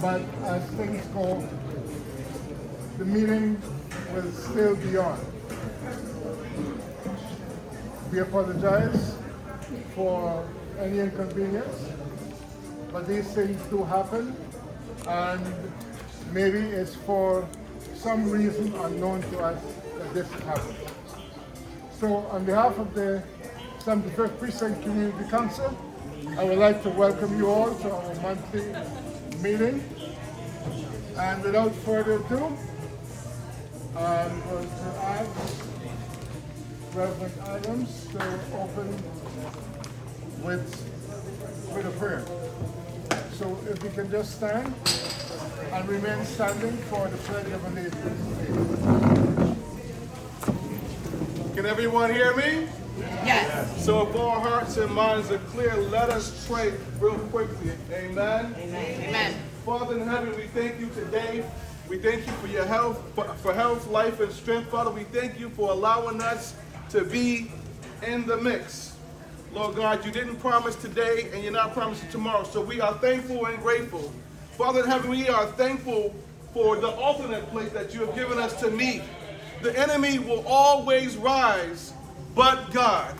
but as things go, the meeting will still be on. We apologize for any inconvenience, but these things do happen, and maybe it's for some reason unknown to us that this happened. So on behalf of the 75th Precinct Community Council, I would like to welcome you all to our monthly meeting. And without further ado, I'm going to ask Reverend Adams to open with a prayer. So if you can just stand and remain standing for the pledge of allegiance. Can everyone hear me? Yes. So if our hearts and minds are clear, let us pray real quickly. Amen? Amen. Father in heaven, we thank you today. We thank you for your health, for health, life, and strength. Father, we thank you for allowing us to be in the mix. Lord God, you didn't promise today and you're not promising tomorrow. So we are thankful and grateful. Father in heaven, we are thankful for the alternate place that you have given us to meet. The enemy will always rise, but God.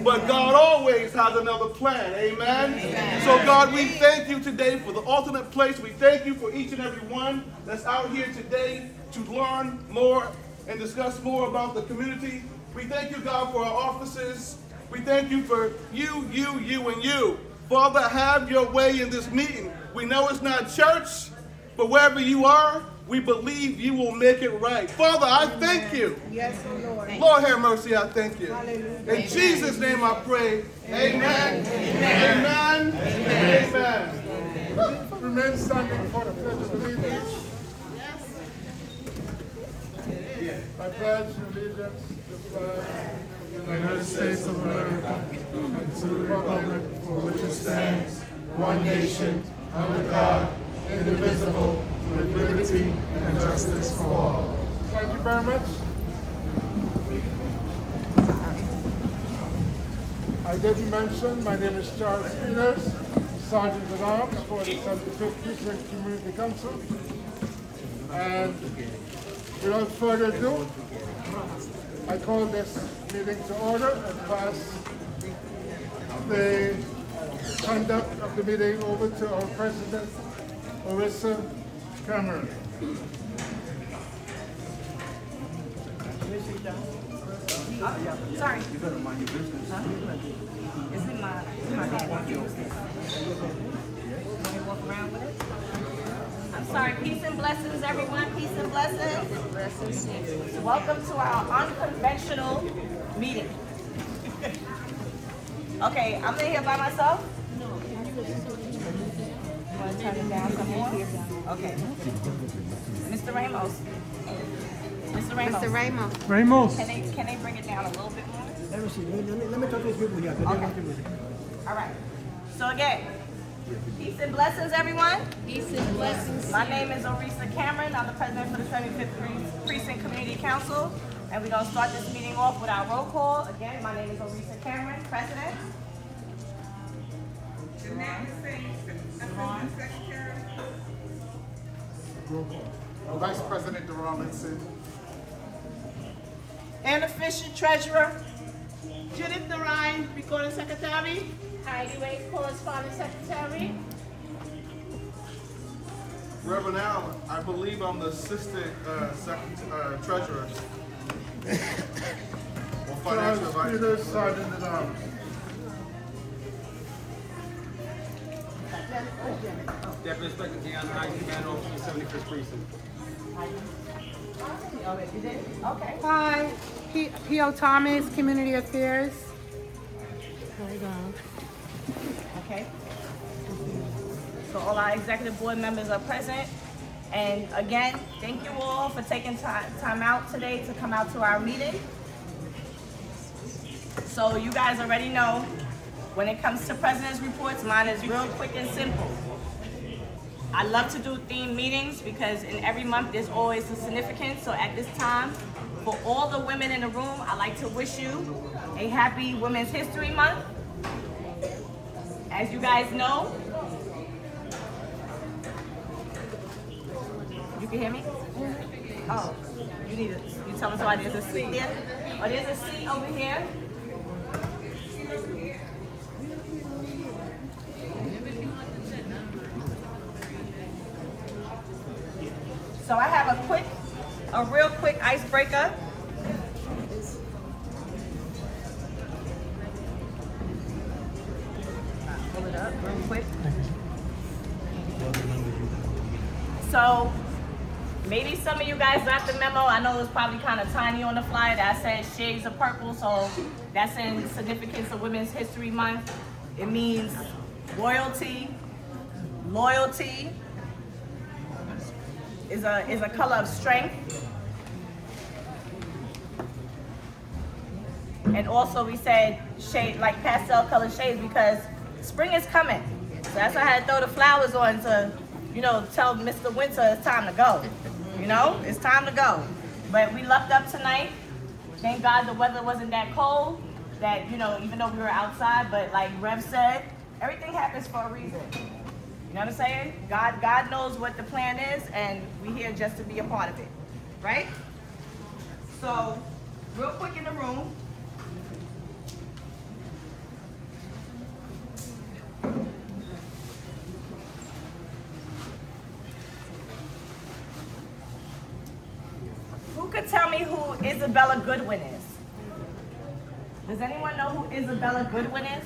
But God always has another plan. Amen? Amen. So God, we thank you today for the alternate place. We thank you for each and every one that's out here today to learn more and discuss more about the community. We thank you, God, for our officers. We thank you for you, and you. Father, have your way in this meeting. We know it's not church, but wherever you are, we believe you will make it right. Father, I thank you. Yes, Lord. Lord, have mercy, I thank you. Hallelujah. In Jesus' name I pray. Amen. Amen. Amen. Remain standing for the pledge of allegiance. I pledge allegiance to the flag of the United States of America, and to the republic for which it stands, one nation, under God, indivisible, with liberty and justice for all. Thank you very much. I didn't mention, my name is Charles Peters, Sergeant at Arms for the 75th Precinct Community Council. And without further ado, I call this meeting to order and pass the conduct of the meeting over to our President, Orissa Cameron. Sorry. You better mind your business. Is it my bad? Let me walk around with it. I'm sorry. Peace and blessings, everyone. Peace and blessings. Welcome to our unconventional meeting. Okay, I'm in here by myself. You want to turn it down some more? Okay. Mr. Ramos. Mr. Ramos. Mr. Ramos. Ramos. Can they bring it down a little bit more? Let me see. Let me talk to these people here. Okay. All right. So again, peace and blessings, everyone. Peace and blessings. My name is Orissa Cameron. I'm the president for the 75th Precinct Community Council. And we're going to start this meeting off with our roll call. Again, my name is Orissa Cameron, president. Vice President Robinson. And official treasurer, Judith Ryan, recording secretary. Heidi Wade, corresponding secretary. Reverend Allen, I believe I'm the assistant treasurer. Or financial Charles advisor. Peters, Sergeant at Arms. Deputy Inspector Deanna Heidi, Command Officer, 75th Precinct. Okay. Hi, P.O. Thomas, Community Affairs. Okay. So all our executive board members are present. And again, thank you all for taking time out today to come out to our meeting. So you guys already know, when it comes to president's reports, mine is real quick and simple. I love to do theme meetings because in every month there's always a significance. So at this time, for all the women in the room, I'd like to wish you a happy Women's History Month. As you guys know, You can hear me? Oh, you telling somebody there's a seat there? Oh, there's a seat over here. So I have a real quick icebreaker. Pull it up real quick. So maybe some of you guys got the memo. I know it was probably kind of tiny on the flyer that said shades of purple. So that's in significance of Women's History Month. It means royalty, loyalty is a color of strength. And also we said shade, like pastel color shades, because spring is coming. So that's why I had to throw the flowers on to, tell Mr. Winter it's time to go. It's time to go. But we lucked up tonight. Thank God the weather wasn't that cold, that, even though we were outside, but like Rev said, everything happens for a reason. You know what I'm saying? God knows what the plan is, and we're here just to be a part of it, right? So, real quick in the room. Who could tell me who Isabella Goodwin is? Does anyone know who Isabella Goodwin is?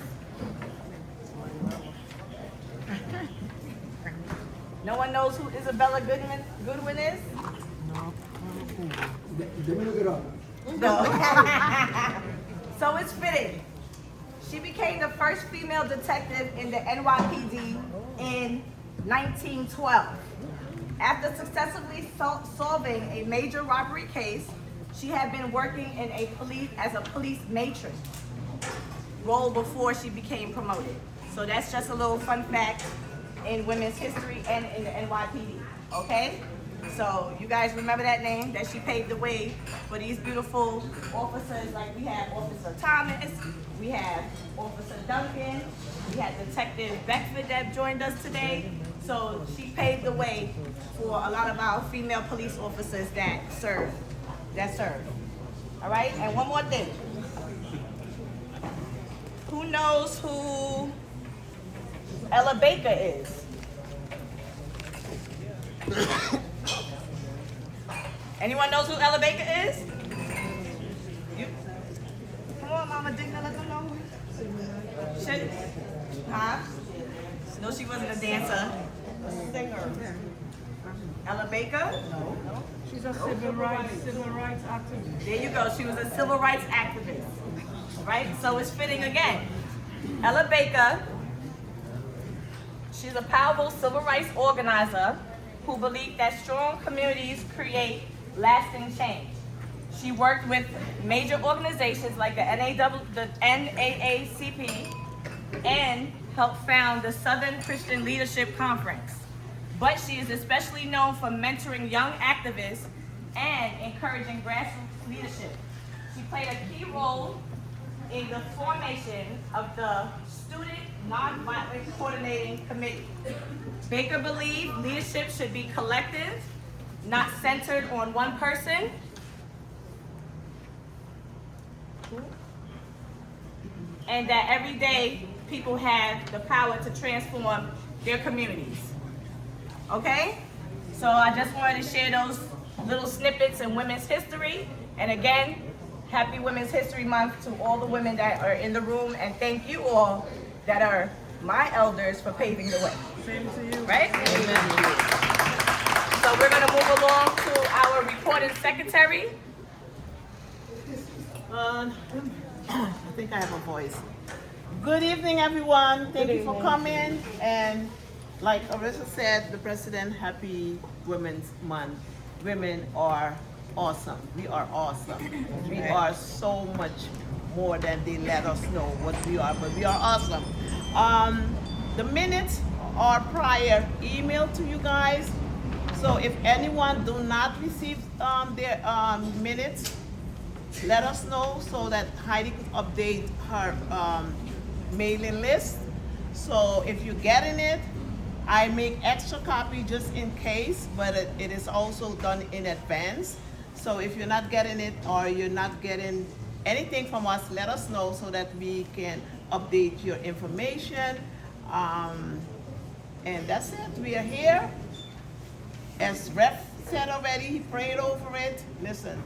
No one knows who Isabella Goodwin is? Let me look it up. No. So it's fitting. She became the first female detective in the NYPD in 1912. After successfully solving a major robbery case, she had been working as a police matron role before she became promoted. So that's just a little fun fact in women's history and in the NYPD, okay? So you guys remember that name, that she paved the way for these beautiful officers. Like we have Officer Thomas, we have Officer Duncan, we have Detective Beckford that joined us today. So she paved the way for a lot of our female police officers that serve. All right, and one more thing. Who knows who Ella Baker is? Anyone knows who Ella Baker is? You? Come on, Mama Digna, let them know who. Huh? No, she wasn't a dancer. A singer. Ella Baker? No. She's a civil rights activist. There you go. She was a civil rights activist. Right? So it's fitting again. Ella Baker, she's a powerful civil rights organizer who believed that strong communities create lasting change. She worked with major organizations like the NAACP and helped found the Southern Christian Leadership Conference. But she is especially known for mentoring young activists and encouraging grassroots leadership. She played a key role in the formation of the Student Nonviolent Coordinating Committee. Baker believed leadership should be collective, not centered on one person. And that every day people have the power to transform their communities. Okay? So I just wanted to share those little snippets in women's history. And again, happy Women's History Month to all the women that are in the room, and thank you all that are my elders for paving the way. Same to you. Right? Amen. So we're gonna move along to our recording secretary. I think I have a voice. Good evening, everyone. Thank you for coming. And like Arissa said, the president, happy Women's Month. Women are awesome. We are awesome. We are so much more than they let us know what we are, but we are awesome. The minutes are prior email to you guys. So if anyone do not receive their minutes, let us know so that Heidi could update her mailing list. So if you're getting it, I make extra copy just in case, but it is also done in advance. So if you're not getting it or you're not getting anything from us, let us know so that we can update your information. And that's it. We are here. As Ref said already, he prayed over it. Listen,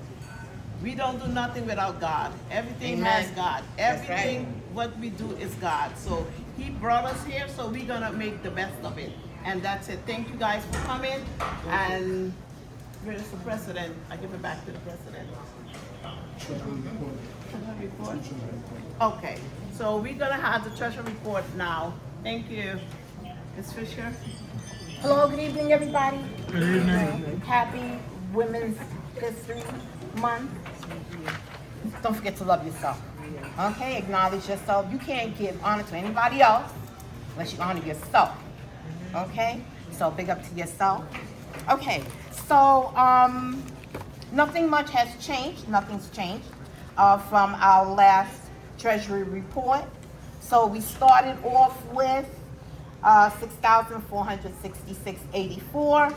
we don't do nothing without God. Everything has God. Everything what we do is God. So he brought us here, so we're gonna make the best of it. And that's it. Thank you guys for coming. And where is the president? I give it back to the president. Treasury report. Okay, so we're gonna have the treasury report now. Thank you. Ms. Fisher? Hello, good evening, everybody. Good evening. Happy Women's History Month. Don't forget to love yourself. Okay, acknowledge yourself. You can't give honor to anybody else unless you honor yourself. Okay, so big up to yourself. Okay, so nothing much has changed. Nothing's changed from our last Treasury report. So we started off with $6,466.84.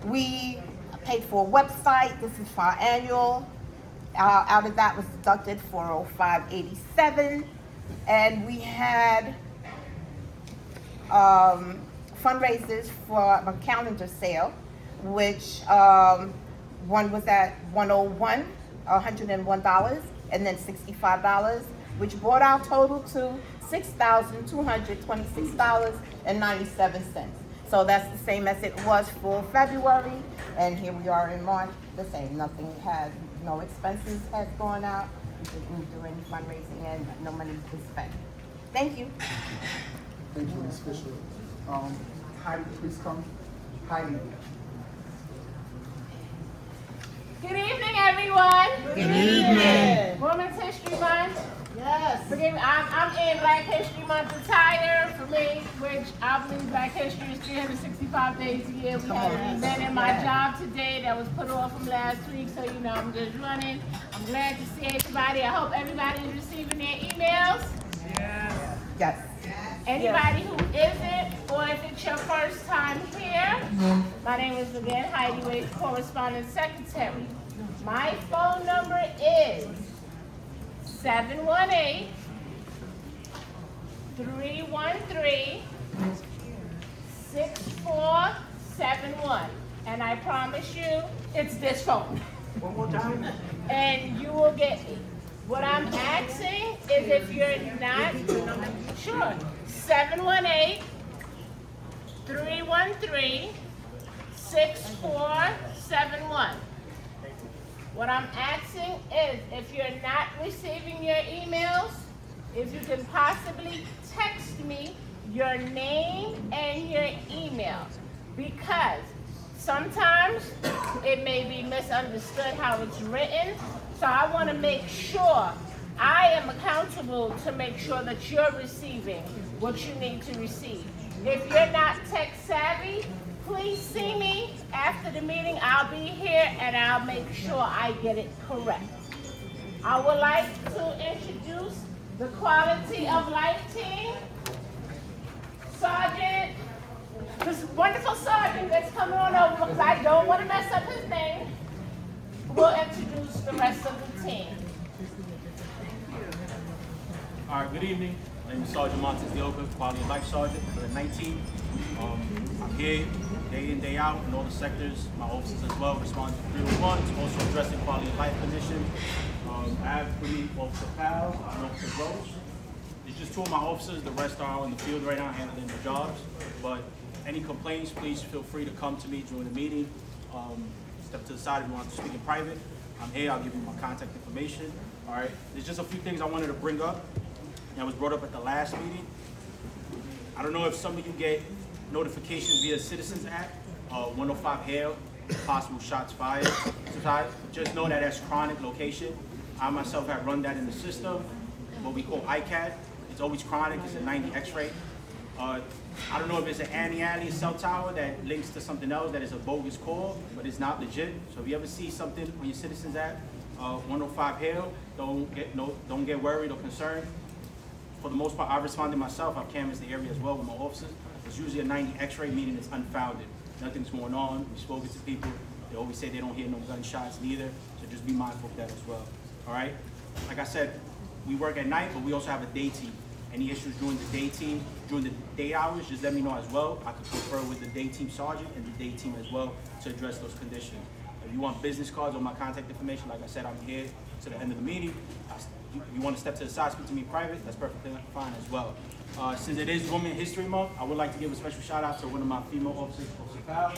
We paid for a website. This is for our annual. Out of that was deducted $405.87, and we had fundraisers for a calendar sale, which one was at $101, and then $65, which brought our total to $6,226.97. So that's the same as it was for February, and here we are in March, the same. No expenses has gone out. We didn't do any fundraising, and no money was spent. Thank you. Thank you, Ms. Fisher. Heidi, please come. Heidi. Good evening, everyone. Good evening. Women's History Month. Yes. Forgive me, I'm in Black History Month attire for me, which I believe Black History is 365 days a year. We had an event in my job today that was put off from last week, so you know I'm just running. I'm glad to see everybody. I hope everybody is receiving their emails. Yes. Anybody who isn't, or if it's your first time here, my name is again Heidi Wade, Correspondent Secretary. My phone number is 718-313-6471. And I promise you, it's this phone. One more time. And you will get me. What I'm asking is if you're not, sure, 718-313-6471. What I'm asking is if you're not receiving your emails, if you can possibly text me your name and your email, because sometimes it may be misunderstood how it's written. So I want to make sure I am accountable to make sure that you're receiving what you need to receive. If you're not tech savvy, please see me after the meeting. I'll be here and I'll make sure I get it correct. I would like to introduce the Quality of Life team. Sergeant, this wonderful sergeant that's coming on over because I don't want to mess up his name. We'll introduce the rest of the team. All right, good evening. My name is Sergeant Montes Dioga, Quality of Life Sergeant for the 19th. I'm here day in, day out in all the sectors. My officers as well respond to 301s, also addressing quality of life condition. I have with me Officer Powell and Officer Roach. It's just two of my officers. The rest are in the field right now handling their jobs. But any complaints, please feel free to come to me during the meeting. Step to the side if you want to speak in private. I'm here, I'll give you my contact information. All right, there's just a few things I wanted to bring up that was brought up at the last meeting. I don't know if some of you get notifications via Citizens Act, 105 hail, possible shots fired. Just know that that's chronic location. I myself have run that in the system, what we call ICAD. It's always chronic, it's a 90 X-ray. I don't know if it's an anti-alley cell tower that links to something else that is a bogus call, but it's not legit. So if you ever see something on your Citizens Act, 105 hail, don't get worried or concerned. For the most part, I responded myself. I've canvassed the area as well with my officers. It's usually a 90 x-ray, meaning it's unfounded. Nothing's going on. We've spoken to people. They always say they don't hear no gunshots neither, so just be mindful of that as well. All right? Like I said, we work at night, but we also have a day team. Any issues during the day team, during the day hours, just let me know as well. I can confer with the day team sergeant and the day team as well to address those conditions. If you want business cards or my contact information, like I said, I'm here to the end of the meeting. You want to step to the side, speak to me private, that's perfectly fine as well. Since it is Women's History Month, I would like to give a special shout out to one of my female officers, Officer Kyle.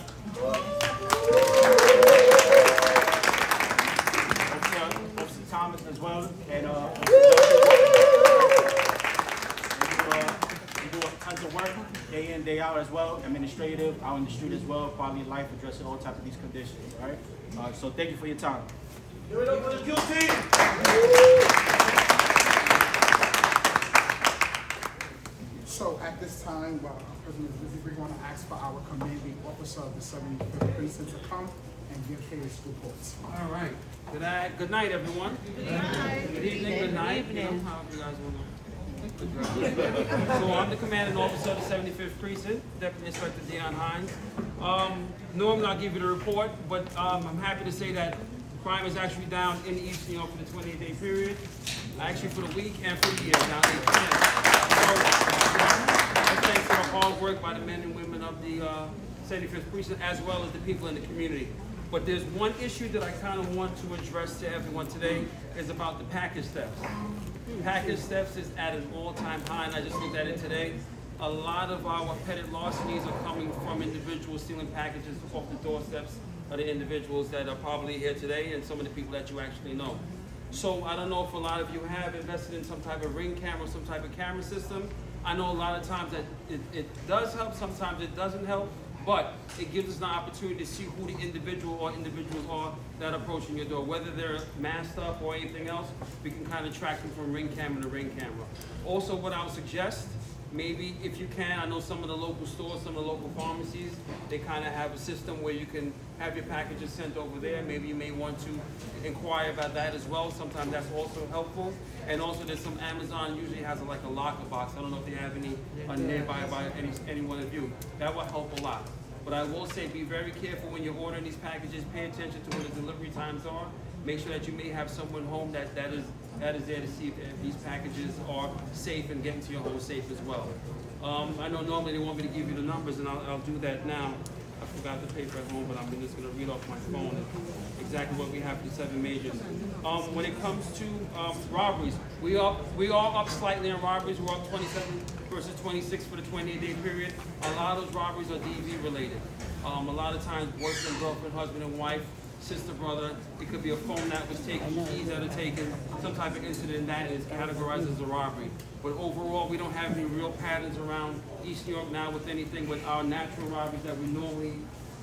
Officer Thomas as well, and we do tons of work, day in, day out as well, administrative, out in the street as well, quality of life, addressing all types of these conditions, all right? So thank you for your time. Give it up for the Q team! So at this time, while our president is busy, we're going to ask for our commanding officer of the 75th precinct to come and give his reports. All right. Good night, everyone. Good night. Good evening. Good night. You know, how you guys want to. So I'm the commanding officer of the 75th precinct, Deputy Inspector Deion Hines. Normally I'll give you the report, but I'm happy to say that crime is actually down in the East New York for the 28-day period. Actually for the week and for the year, down 8%. That's thanks to the hard work by the men and women of the 75th precinct, as well as the people in the community. But there's one issue that I kind of want to address to everyone today, is about the package thefts. Package thefts is at an all-time high, and I just looked at it today. A lot of our petty larcenies are coming from individuals stealing packages off the doorsteps of the individuals that are probably here today, and some of the people that you actually know. So I don't know if a lot of you have invested in some type of Ring camera, some type of camera system. I know a lot of times that it does help, sometimes it doesn't help, but it gives us an opportunity to see who the individual or individuals are that are approaching your door. Whether they're masked up or anything else, we can kind of track them from Ring camera to Ring camera. Also, what I would suggest, maybe if you can, I know some of the local stores, some of the local pharmacies, they kind of have a system where you can have your packages sent over there. Maybe you may want to inquire about that as well. Sometimes that's also helpful. And also there's some Amazon usually has like a locker box. I don't know if they have any nearby by any one of you. That will help a lot. But I will say be very careful when you're ordering these packages. Pay attention to what the delivery times are. Make sure that you may have someone home that is there to see if these packages are safe and getting to your home safe as well. I know normally they want me to give you the numbers, and I'll do that now. I forgot the paper at home, but I'm just going to read off my phone exactly what we have for the 7 majors. When it comes to robberies, we are up slightly in robberies. We're up 27 versus 26 for the 28-day period. A lot of those robberies are DV related. A lot of times, boyfriend, girlfriend, husband, and wife, sister, brother. It could be a phone that was taken, keys that are taken, some type of incident that is categorized as a robbery. But overall, we don't have any real patterns around East New York now with anything with our natural robberies that we normally.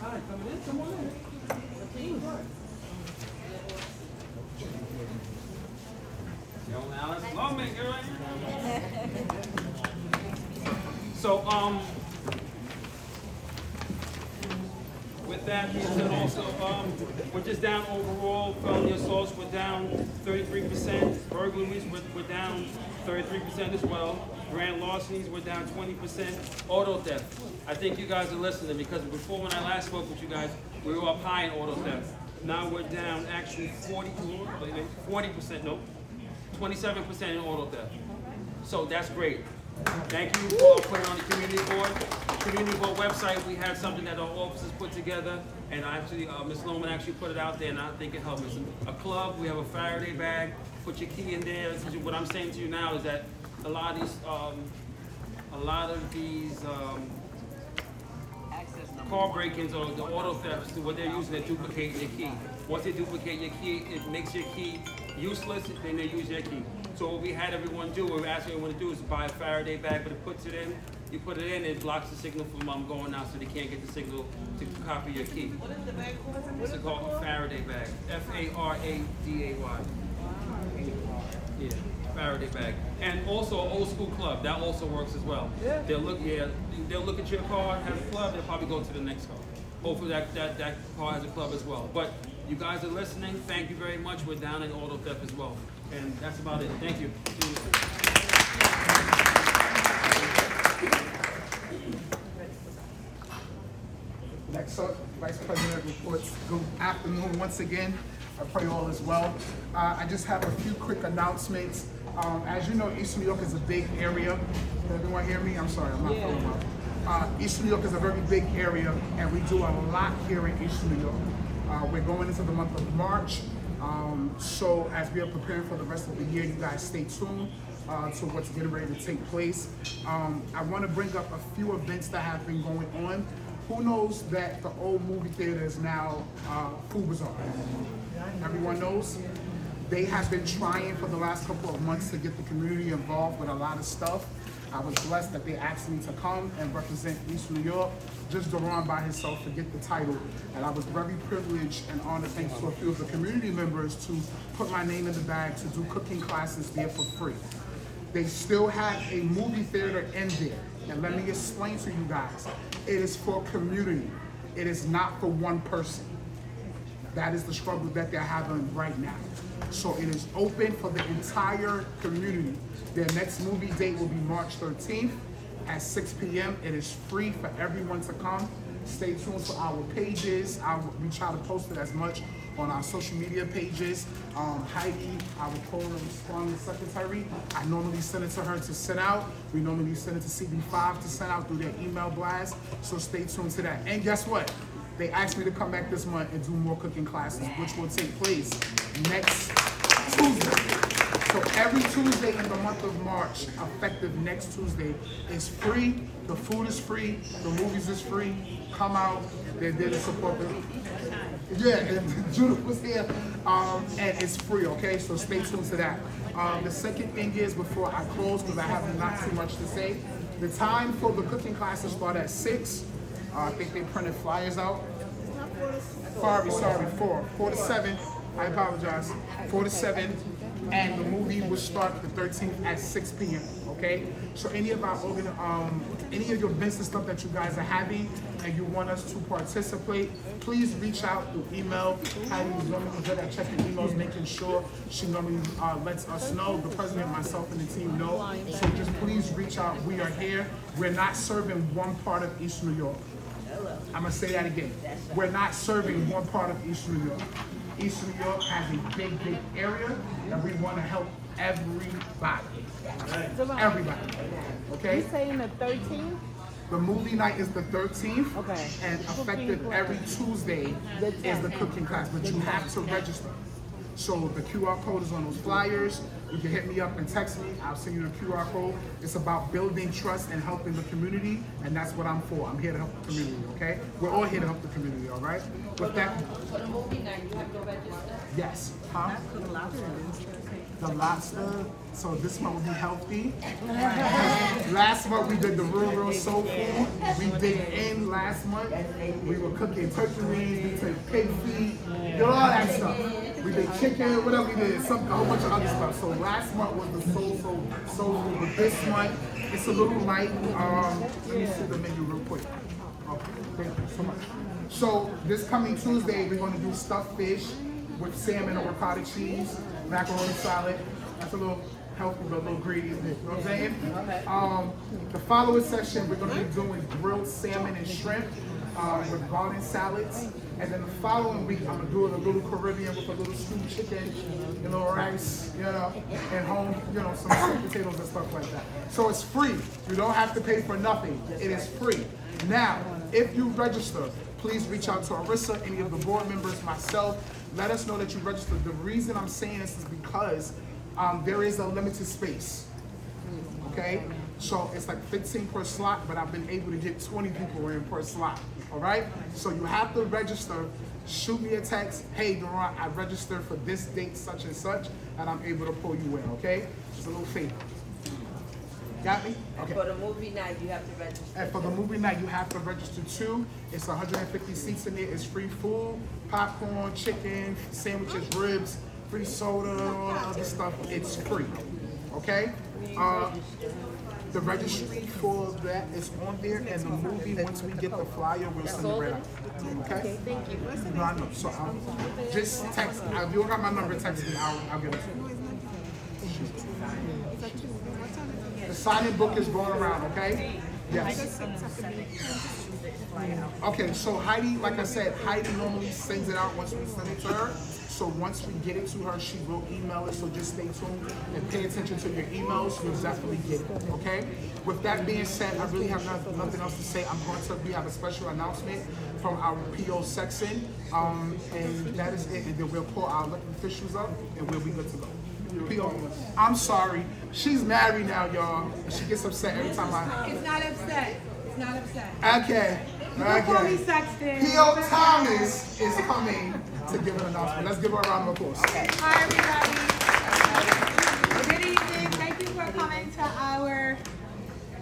Hi, coming in, come on in. Yo, Alice, lawmaker, right? So, with that being said, also, we're just down overall. Felony assaults, we're down 33%. Burglaries, we're down 33% as well. Grand larcenies, we're down 20%. Auto theft, I think you guys are listening, because before when I last spoke with you guys, we were up high in auto theft. Now we're down actually 40%, no, 27% in auto theft. So that's great. Thank you for putting on the community board. The community board website, we had something that our officers put together, and actually, Ms. Loman actually put it out there, and I think it helped us. A club, we have a Faraday bag, put your key in there. What I'm saying to you now is that a lot of these car break-ins or the auto thefts, what they're using is duplicating your key. Once they duplicate your key, it makes your key useless, then they use your key. So what we had everyone do, what we're asking everyone to do is buy a Faraday bag, but it puts it in, you put it in, it blocks the signal from going out so they can't get the signal to copy your key. What is the bag called? It's called a Faraday bag, F-A-R-A-D-A-Y. Yeah, Faraday bag. And also an old school club, that also works as well. Yeah. They'll look at your car, have a club, they'll probably go to the next car. Hopefully that car has a club as well. But you guys are listening, thank you very much. We're down in auto theft as well. And that's about it. Thank you. Vice President reports. Good afternoon once again. I pray all is well. I just have a few quick announcements. As you know, East New York is a big area. Can everyone hear me? I'm sorry, I'm not feeling well. East New York is a very big area, and we do a lot here in East New York. We're going into the month of March, so as we are preparing for the rest of the year, you guys stay tuned to what's getting ready to take place. I want to bring up a few events that have been going on. Who knows that the old movie theater is now Food Bazaar? Everyone knows? They have been trying for the last couple of months to get the community involved with a lot of stuff. I was blessed that they asked me to come and represent East New York. Just Duran by himself to get the title. And I was very privileged and honored, thanks to a few of the community members, to put my name in the bag to do cooking classes there for free. They still have a movie theater in there. And let me explain to you guys, it is for community. It is not for one person. That is the struggle that they're having right now. So it is open for the entire community. Their next movie date will be March 13th at 6 p.m. It is free for everyone to come. Stay tuned for our pages. We try to post it as much on our social media pages. Heidi, our correspondent secretary, I normally send it to her to send out. We normally send it to CB5 to send out through their email blast. So stay tuned to that. And guess what? They asked me to come back this month and do more cooking classes, which will take place next Tuesday. So every Tuesday in the month of March, effective next Tuesday, is free. The food is free. The movies is free. Come out. They're there to support them. Yeah, and Judith was here. And it's free, okay? So stay tuned to that. The second thing is, before I close, because I have not too much to say, the time for the cooking classes start at 6. I think they printed flyers out. Sorry, 4 to 7. I apologize. 4 to 7. And the movie will start the 13th at 6 p.m. Okay? So any of your events and stuff that you guys are having and you want us to participate, please reach out through email. Heidi is normally good at checking emails, making sure she normally lets us know, the president, myself, and the team know. So just please reach out. We are here. We're not serving one part of East New York. I'm going to say that again. We're not serving one part of East New York. East New York has a big, big area, and we want to help everybody. Everybody. Okay? You saying the 13th? The movie night is the 13th, Okay. and effective every Tuesday is the cooking class, but you have to register. So the QR code is on those flyers. You can hit me up and text me. I'll send you the QR code. It's about building trust and helping the community, and that's what I'm for. I'm here to help the community, okay? We're all here to help the community, all right? With that, For the movie night, you have to register. yes. Huh? The lobster. So this month will be healthy. Last month we did the real soul food. We did in last month. We were cooking turkey wings, we took pig feet, did all that stuff. We did chicken, what else we did? A whole bunch of other stuff. So last month was the soul food, but this month it's a little light. Let me see the menu real quick. Okay, thank you so much. So this coming Tuesday we're going to do stuffed fish with salmon or ricotta cheese, macaroni salad. That's a little healthy, but a little greedy, you know what I'm saying? The following session, we're going to be doing grilled salmon and shrimp with garden salads. And then the following week, I'm doing a little Caribbean with a little stewed chicken, a little rice, you know, and home, you know, some sweet potatoes and stuff like that. So it's free. You don't have to pay for nothing. It is free. Now, if you register, please reach out to Arissa, any of the board members, myself. Let us know that you registered. The reason I'm saying this is because there is a limited space, okay? So it's like 15 per slot, but I've been able to get 20 people in per slot, all right? So you have to register. Shoot me a text, hey, Duran, I registered for this date, such and such, and I'm able to pull you in, okay? Just a little favor. Got me? Okay. For the movie night, you have to register. And for the movie night, you have to register too. It's 150 seats in there. It's free food, popcorn, chicken, sandwiches, ribs, free soda, all that other stuff. It's free. Okay? The registry for that is on there, and the movie, once we get the flyer, we'll send it right out. Okay? Thank you. No, I know. So just text. If you don't got my number, text me. I'll get it to you. The signing book is going around, okay? Yes. Okay, so Heidi, like I said, Heidi normally sends it out once we send it to her. So once we get it to her, she will email it. So just stay tuned and pay attention to your emails. You'll definitely get it, okay? With that being said, I really have nothing else to say. We have a special announcement from our PO section, and that is it. And then we'll pull our elected officials up, and we'll be good to go. PO, I'm sorry. She's married now, y'all. And she gets upset every time It's not upset. It's not upset. Okay. Don't call me Sexton. P.O. Thomas is coming to give an announcement. Let's give her a round of applause. Okay. Hi, everybody. Good evening. Thank you for coming to our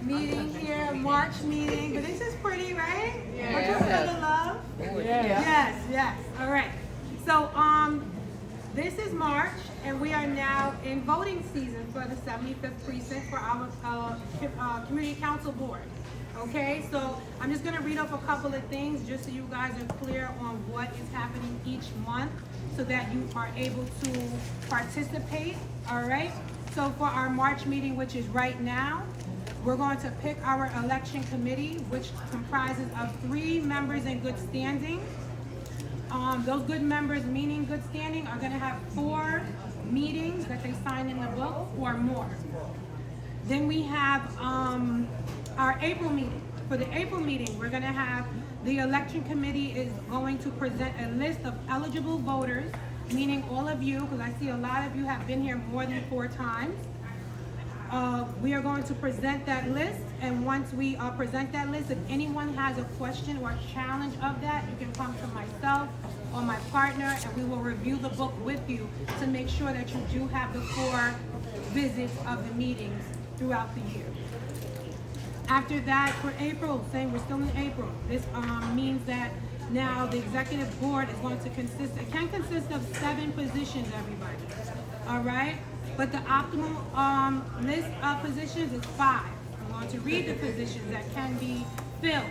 meeting here, March meeting. But this is pretty, right? Yeah. Don't you feel the love? Yeah. Yes. All right. So, this is March, and we are now in voting season for the 75th precinct for our community council board. Okay, so I'm just going to read off a couple of things just so you guys are clear on what is happening each month so that you are able to participate, all right? So for our March meeting, which is right now, we're going to pick our election committee, which comprises of 3 members in good standing. Those good members, meaning good standing, are going to have 4 meetings that they sign in the book or more. Then we have our April meeting. For the April meeting, we're going to have the election committee is going to present a list of eligible voters, meaning all of you, because I see a lot of you have been here more than 4 times. We are going to present that list, and once we present that list, if anyone has a question or challenge of that, you can come to myself or my partner, and we will review the book with you to make sure that you do have the 4 visits of the meetings throughout the year. After that, for April, saying we're still in April, this means that now the executive board is going to can consist of 7 positions, everybody, all right? But the optimal list of positions is 5. I'm going to read the positions that can be filled.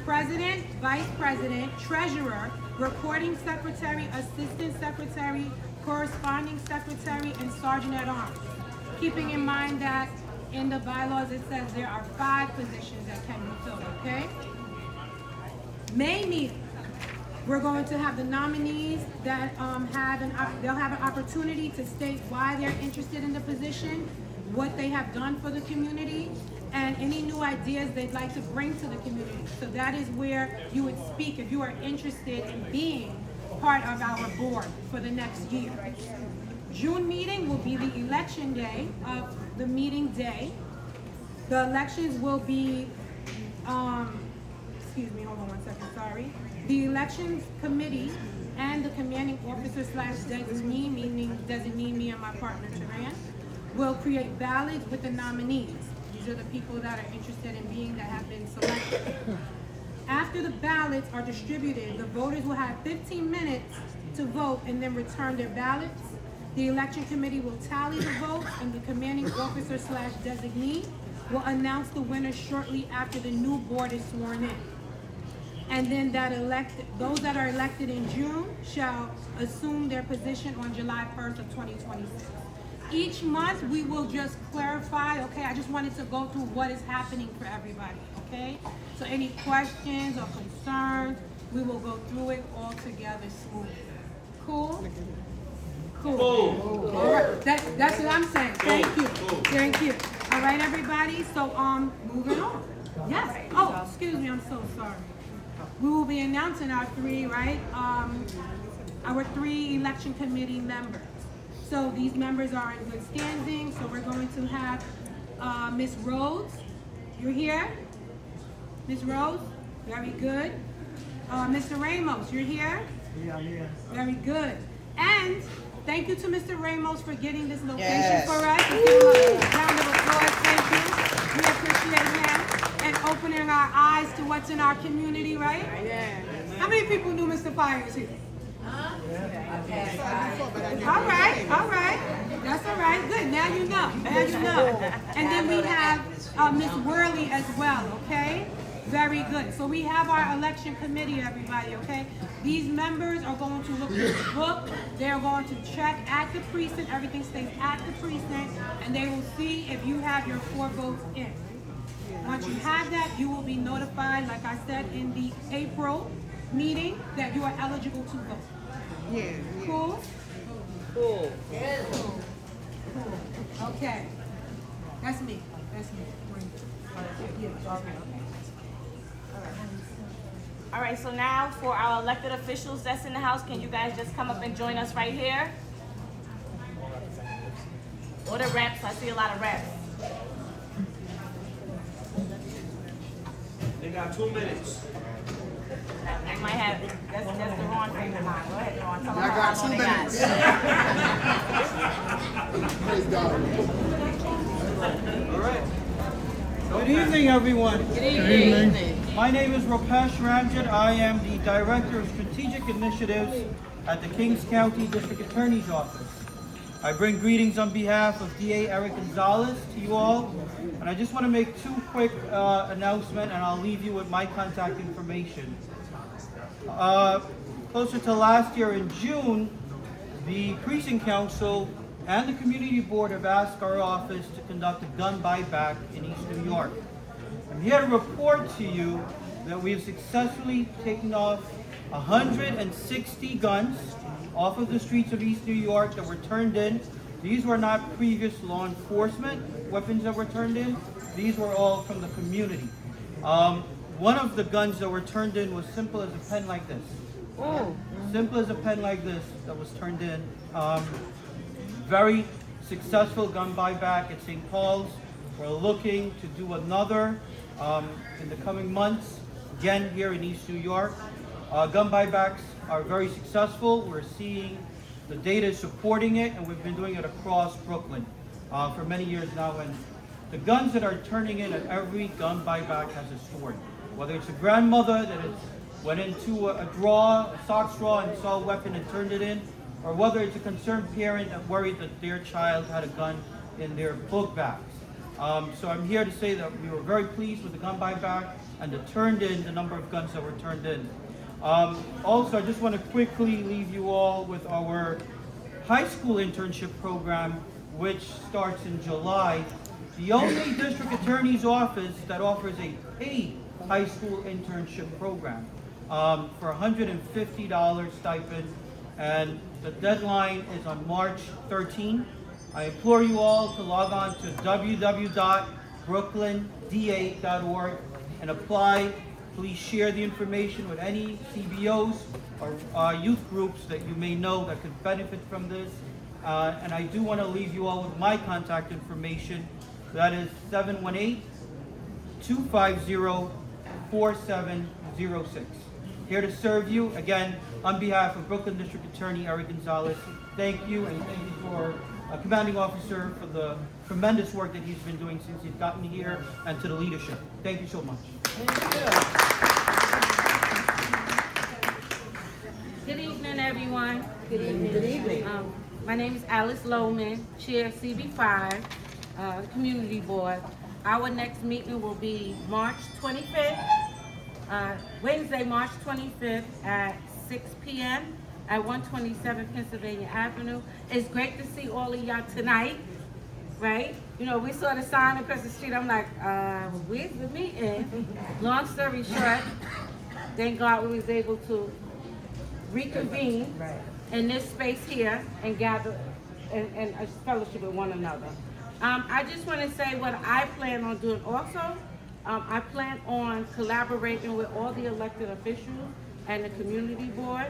President, vice president, treasurer, recording secretary, assistant secretary, corresponding secretary, and sergeant at arms. Keeping in mind that in the bylaws it says there are 5 positions that can be filled, okay? May meeting, we're going to have the nominees that they'll have an opportunity to state why they're interested in the position, what they have done for the community, and any new ideas they'd like to bring to the community. So that is where you would speak if you are interested in being part of our board for the next year. June meeting will be the election day of the meeting day. The elections will be, excuse me, hold on one second, sorry. The elections committee and the commanding officer / designee, meaning designee me and my partner Taran, will create ballots with the nominees. These are the people that are interested in being that have been selected. After the ballots are distributed, the voters will have 15 minutes to vote and then return their ballots. The election committee will tally the votes, and the commanding officer / designee will announce the winner shortly after the new board is sworn in. And then those that are elected in June shall assume their position on July 1st of 2026. Each month we will just clarify, okay, I just wanted to go through what is happening for everybody, okay? So any questions or concerns, we will go through it all together smoothly. Cool? Cool. All right, that's what I'm saying. Thank you. Thank you. All right, everybody, so moving on. Yes, oh, excuse me, I'm so sorry. We will be announcing our 3, right? Our 3 election committee members. So these members are in good standing. So we're going to have Miss Rhodes. You're here? Miss Rhodes? Very good. Mr. Ramos, you're here? Yeah, I'm here. Very good. And thank you to Mr. Ramos for getting this location for us. Let's give him a round of applause. Thank you. We appreciate him and opening our eyes to what's in our community, right? Yeah. How many people knew Mr. Fire was here? All right. That's all right. Good. Now you know. And then we have Miss Worley as well, okay? Very good. So we have our election committee, everybody, okay? These members are going to look at the book. They're going to check at the precinct. Everything stays at the precinct. And they will see if you have your 4 votes in. Once you have that, you will be notified, like I said, in the April meeting, that you are eligible to vote. Yeah. Cool? Cool. Okay. That's me. Yeah, okay. All right, so now for our elected officials that's in the house, can you guys just come up and join us right here? Or the reps, I see a lot of reps. They got 2 minutes. I might have, that's the wrong thing to mine. Go ahead, Ron. Tell them I how got long 2 they got. minutes. Praise God. All right. Good evening, everyone. Good evening. My name is Rupesh Ramjit. I am the Director of Strategic Initiatives at the Kings County District Attorney's Office. I bring greetings on behalf of DA Eric Gonzalez to you all. And I just want to make 2 quick announcements, and I'll leave you with my contact information. Closer to last year in June, the Precinct Council and the Community Board have asked our office to conduct a gun buyback in East New York. I'm here to report to you that we have successfully taken off 160 guns off of the streets of East New York that were turned in. These were not previous law enforcement weapons that were turned in. These were all from the community. One of the guns that were turned in was simple as a pen like this. Oh. Simple as a pen like this that was turned in. Very successful gun buyback at St. Paul's. We're looking to do another in the coming months, again here in East New York. Gun buybacks are very successful. We're seeing the data is supporting it, and we've been doing it across Brooklyn for many years now. And the guns that are turning in at every gun buyback has a story. Whether it's a grandmother that went into a drawer, a sock drawer, and saw a weapon and turned it in, or whether it's a concerned parent that worried that their child had a gun in their book bags. So I'm here to say that we were very pleased with the gun buyback and the number of guns that were turned in. Also, I just want to quickly leave you all with our high school internship program, which starts in July. The only district attorney's office that offers a paid high school internship program for $150 stipend, and the deadline is on March 13. I implore you all to log on to www.brooklynda.org and apply. Please share the information with any CBOs or youth groups that you may know that could benefit from this. And I do want to leave you all with my contact information. That is 718-250-4706. Here to serve you, again, on behalf of Brooklyn District Attorney Eric Gonzalez. Thank you, and thank you for Commanding Officer for the tremendous work that he's been doing since he's gotten here, and to the leadership. Thank you so much. Good evening, everyone. Good evening. Good evening. My name is Alice Lohman, Chair CB5, Community Board. Our next meeting will be March 25th, Wednesday, March 25th at 6 p.m. at 127 Pennsylvania Avenue. It's great to see all of y'all tonight, right? You know, we saw the sign across the street. I'm like, where's the meeting? Long story short, thank God we was able to reconvene in this space here and gather and fellowship with one another. I just want to say what I plan on doing also. I plan on collaborating with all the elected officials and the community board,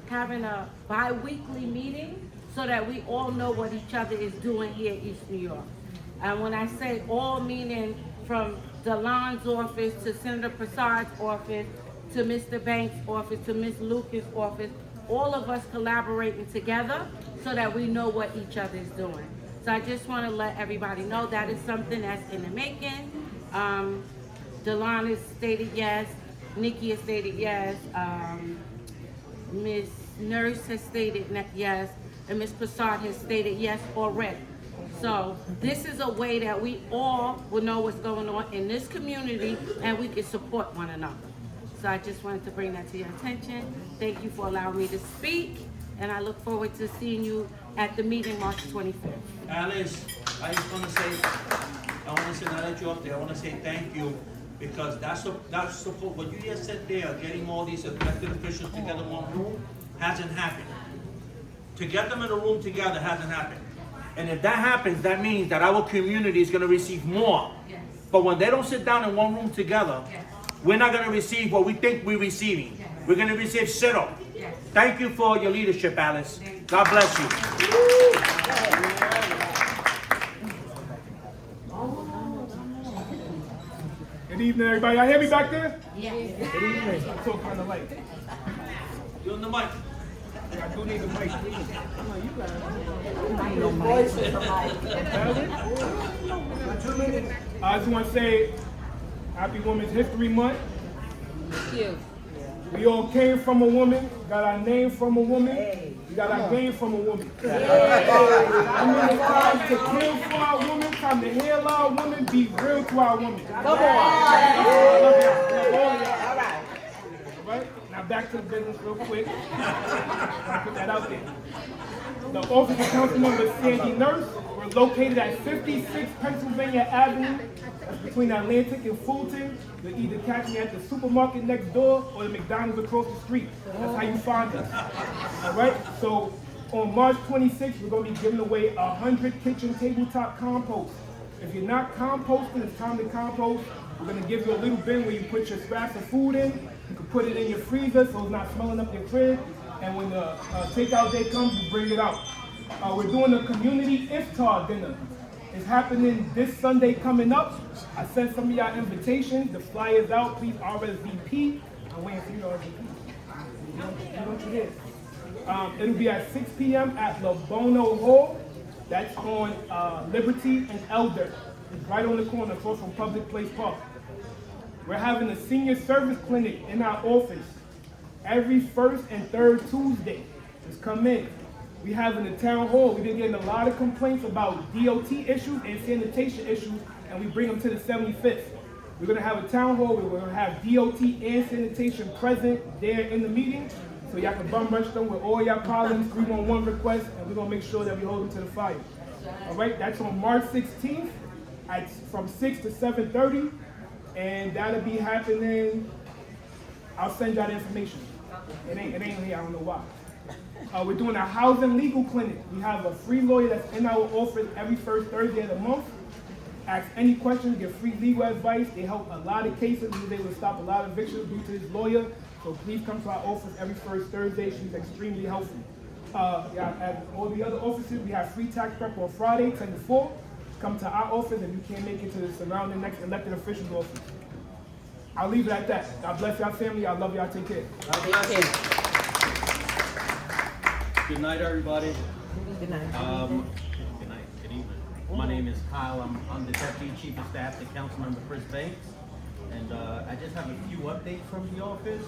having a bi-weekly meeting so that we all know what each other is doing here in East New York. And when I say all, meaning from Delon's office to Senator Prasad's office to Mr. Banks' office to Ms. Lucas' office, all of us collaborating together so that we know what each other is doing. So I just want to let everybody know that is something that's in the making. Delon has stated yes, Nikki has stated yes, Ms. Nurse has stated yes, and Ms. Prasad has stated yes already. So this is a way that we all will know what's going on in this community and we can support one another. So I just wanted to bring that to your attention. Thank you for allowing me to speak, and I look forward to seeing you at the meeting March 25th. Alice, I just want to say, I want to say, now that you're up there, I want to say thank you, because that's support, what you just said there, getting all these elected officials together in one room, hasn't happened. To get them in a room together hasn't happened. And if that happens, that means that our community is going to receive more. Yes. But when they don't sit down in one room together, yes, we're not going to receive what we think we're receiving. Yes. We're going to receive zero. Yes. Thank you for your leadership, Alice. God bless you. Good evening, everybody. Y'all hear me back there? Yes. Good evening. I talk kind of light. You're on the mic. I do need the mic. I just want to say Happy Women's History Month. Thank you. We all came from a woman, got our name from a woman, we got our game from a woman. I mean, it's time to kill for our woman, time to heal our woman, be real to our woman. Come on. I love y'all. All right. All right? Now back to the business real quick. I'll put that out there. The office of Councilmember Sandy Nurse, we're located at 56 Pennsylvania Avenue. That's between Atlantic and Fulton. You'll either catch me at the supermarket next door or the McDonald's across the street. That's how you find us. All right? So on March 26th, we're going to be giving away 100 kitchen tabletop compost. If you're not composting, it's time to compost. We're going to give you a little bin where you put your scraps of food in. You can put it in your freezer so it's not smelling up your fridge. And when the takeout day comes, you bring it out. We're doing a community iftar dinner. It's happening this Sunday coming up. I sent some of y'all invitations. The flyer's out. Please RSVP. I'm waiting for you to RSVP. You know what you did. It'll be at 6 p.m. at La Bono Hall. That's on Liberty and Elder. It's right on the corner across from Public Place Park. We're having a senior service clinic in our office every first and third Tuesday. Just come in. We have in the town hall, we've been getting a lot of complaints about DOT issues and sanitation issues, and we bring them to the 75th. We're going to have a town hall where we're going to have DOT and sanitation present there in the meeting, so y'all can bum rush them with all y'all problems, 311 requests, and we're going to make sure that we hold them to the fire. All right, that's on March 16th from 6 to 7:30, and that'll be happening. I'll send y'all the information. It ain't here, I don't know why. We're doing a housing legal clinic. We have a free lawyer that's in our office every first Thursday of the month. Ask any questions, get free legal advice. They help a lot of cases. We were able to stop a lot of evictions due to this lawyer. So please come to our office every first Thursday. She's extremely helpful. At all the other offices, we have free tax prep on Friday, 10 to 4. Come to our office if you can't make it to the surrounding next elected official's office. I'll leave it at that. God bless y'all family. I love y'all. Take care. God bless you. Good night, everybody. Good night. Good night. Good evening. My name is Kyle. I'm the Deputy Chief of Staff to Councilmember Chris Banks. And I just have a few updates from the office.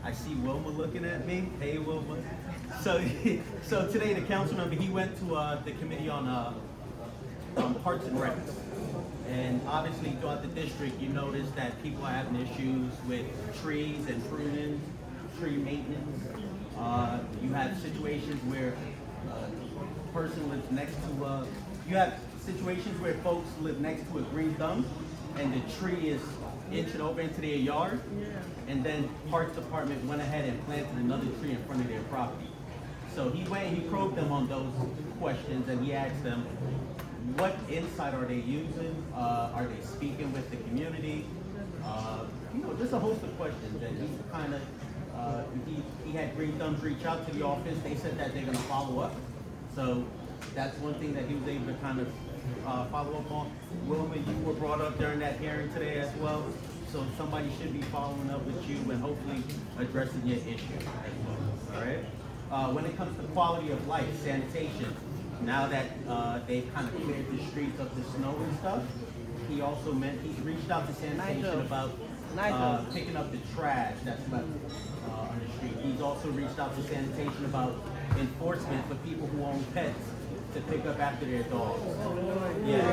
I see Wilma looking at me. Hey, Wilma. So today the councilmember, he went to the committee on Parks and Rec. And obviously throughout the district, you notice that people are having issues with trees and pruning, tree maintenance. You have situations where a person lives next to, you have situations where folks live next to a green thumb and the tree is inching over into their yard. And then Parks Department went ahead and planted another tree in front of their property. So he probed them on those questions and he asked them, what insight are they using? Are they speaking with the community? Just a host of questions. And he kind of, he had Green Thumbs reach out to the office. They said that they're going to follow up. So that's one thing that he was able to kind of follow up on. Wilma, you were brought up during that hearing today as well. So somebody should be following up with you and hopefully addressing your issue as well. All right. When it comes to quality of life, sanitation, now that they've kind of cleared the streets of the snow and stuff, he's reached out to sanitation about picking up the trash that's left on the street. He's also reached out to sanitation about enforcement for people who own pets to pick up after their dogs. Yeah.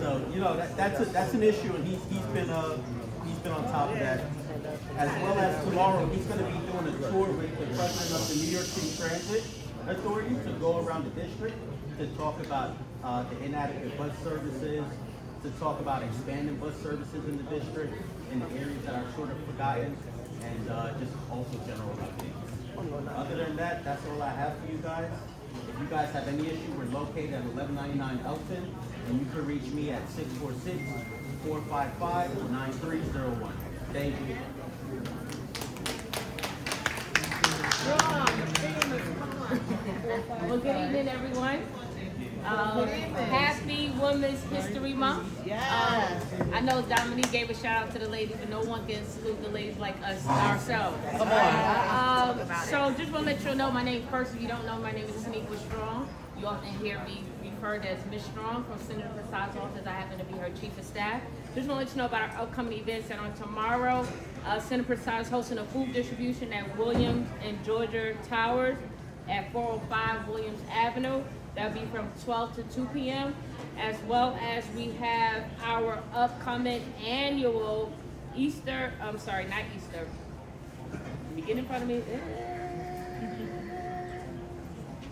So that's an issue, and he's been on top of that. As well as tomorrow, he's going to be doing a tour with the president of the New York City Transit Authority to go around the district to talk about the inadequate bus services, to talk about expanding bus services in the district, in the areas that are sort of forgotten, and just also general updates. Other than that, that's all I have for you guys. If you guys have any issue, we're located at 1199 Elton, and you can reach me at 646-455-9301. Thank you. Well, good evening, everyone. Happy Women's History Month. Yes. I know Dominique gave a shout out to the ladies, but no one can salute the ladies like us ourselves. Come on. So just want to let you know my name first. If you don't know, my name is Tanika Strong. You often hear me referred as Miss Strong from Senator Prasad's office. I happen to be her chief of staff. Just want to let you know about our upcoming events. And on tomorrow, Senator Prasad is hosting a food distribution at Williams and Georgia Towers at 405 Williams Avenue. That'll be from 12 to 2 p.m. As well as we have our upcoming annual Easter, I'm sorry, not Easter. Let me get in front of me.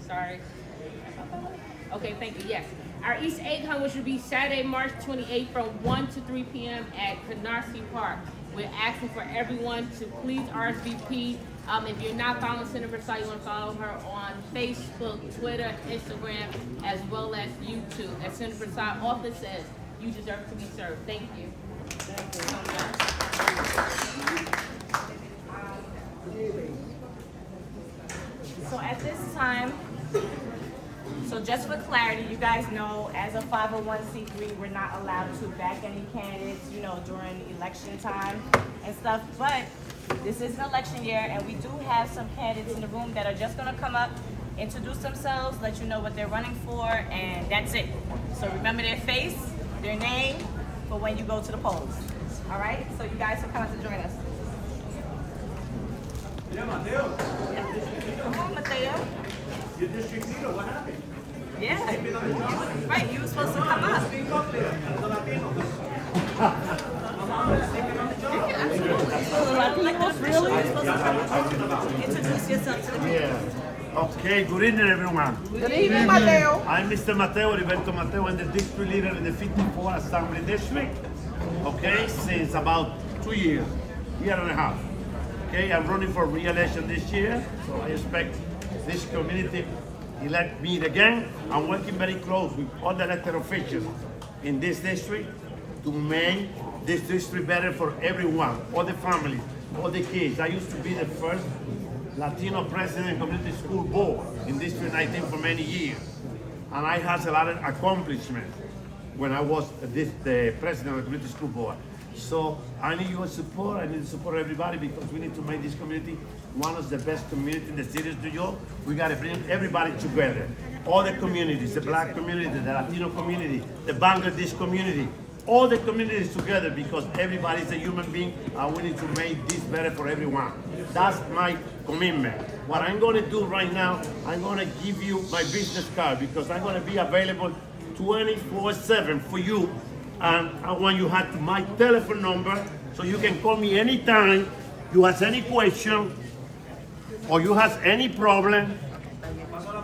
Sorry. Okay, thank you, yes. Our Easter egg hunt, which will be Saturday, March 28th from 1 to 3 p.m. at Canarsie Park. We're asking for everyone to please RSVP. If you're not following Senator Prasad, you want to follow her on Facebook, Twitter, Instagram, as well as YouTube. As Senator Prasad often says, you deserve to be served. Thank you. Thank you. So at this time, so just for clarity, you guys know as a 501c3, we're not allowed to back any candidates, during election time and stuff, but this is an election year, and we do have some candidates in the room that are just going to come up, introduce themselves, let you know what they're running for, and that's it. So remember their face, their name, for when you go to the polls. All right? So you guys are coming to join us. Yeah, Mateo. Come on, Mateo. Your district leader, what happened? Yeah. Right, you were supposed to come up. Introduce yourself to the people. Yeah. Okay, good evening, everyone. Good evening, Mateo. I'm Mr. Mateo, Roberto Mateo. I'm the district leader in the 54 Assembly District. Okay, since about 2 years, year and a half. Okay, I'm running for re-election this year, so I expect this community elect me again. I'm working very close with all the elected officials in this district to make this district better for everyone, all the families, all the kids. I used to be the first Latino president community school board in District 19 for many years. And I had a lot of accomplishments when I was the president of the community school board. So I need your support. I need to support everybody because we need to make this community one of the best communities in the city of New York. We got to bring everybody together. All the communities, the black community, the Latino community, the Bangladesh community, all the communities together because everybody is a human being and we need to make this better for everyone. That's my commitment. What I'm going to do right now, I'm going to give you my business card because I'm going to be available 24/7 for you. And I want you to have my telephone number so you can call me anytime you have any question or you have any problem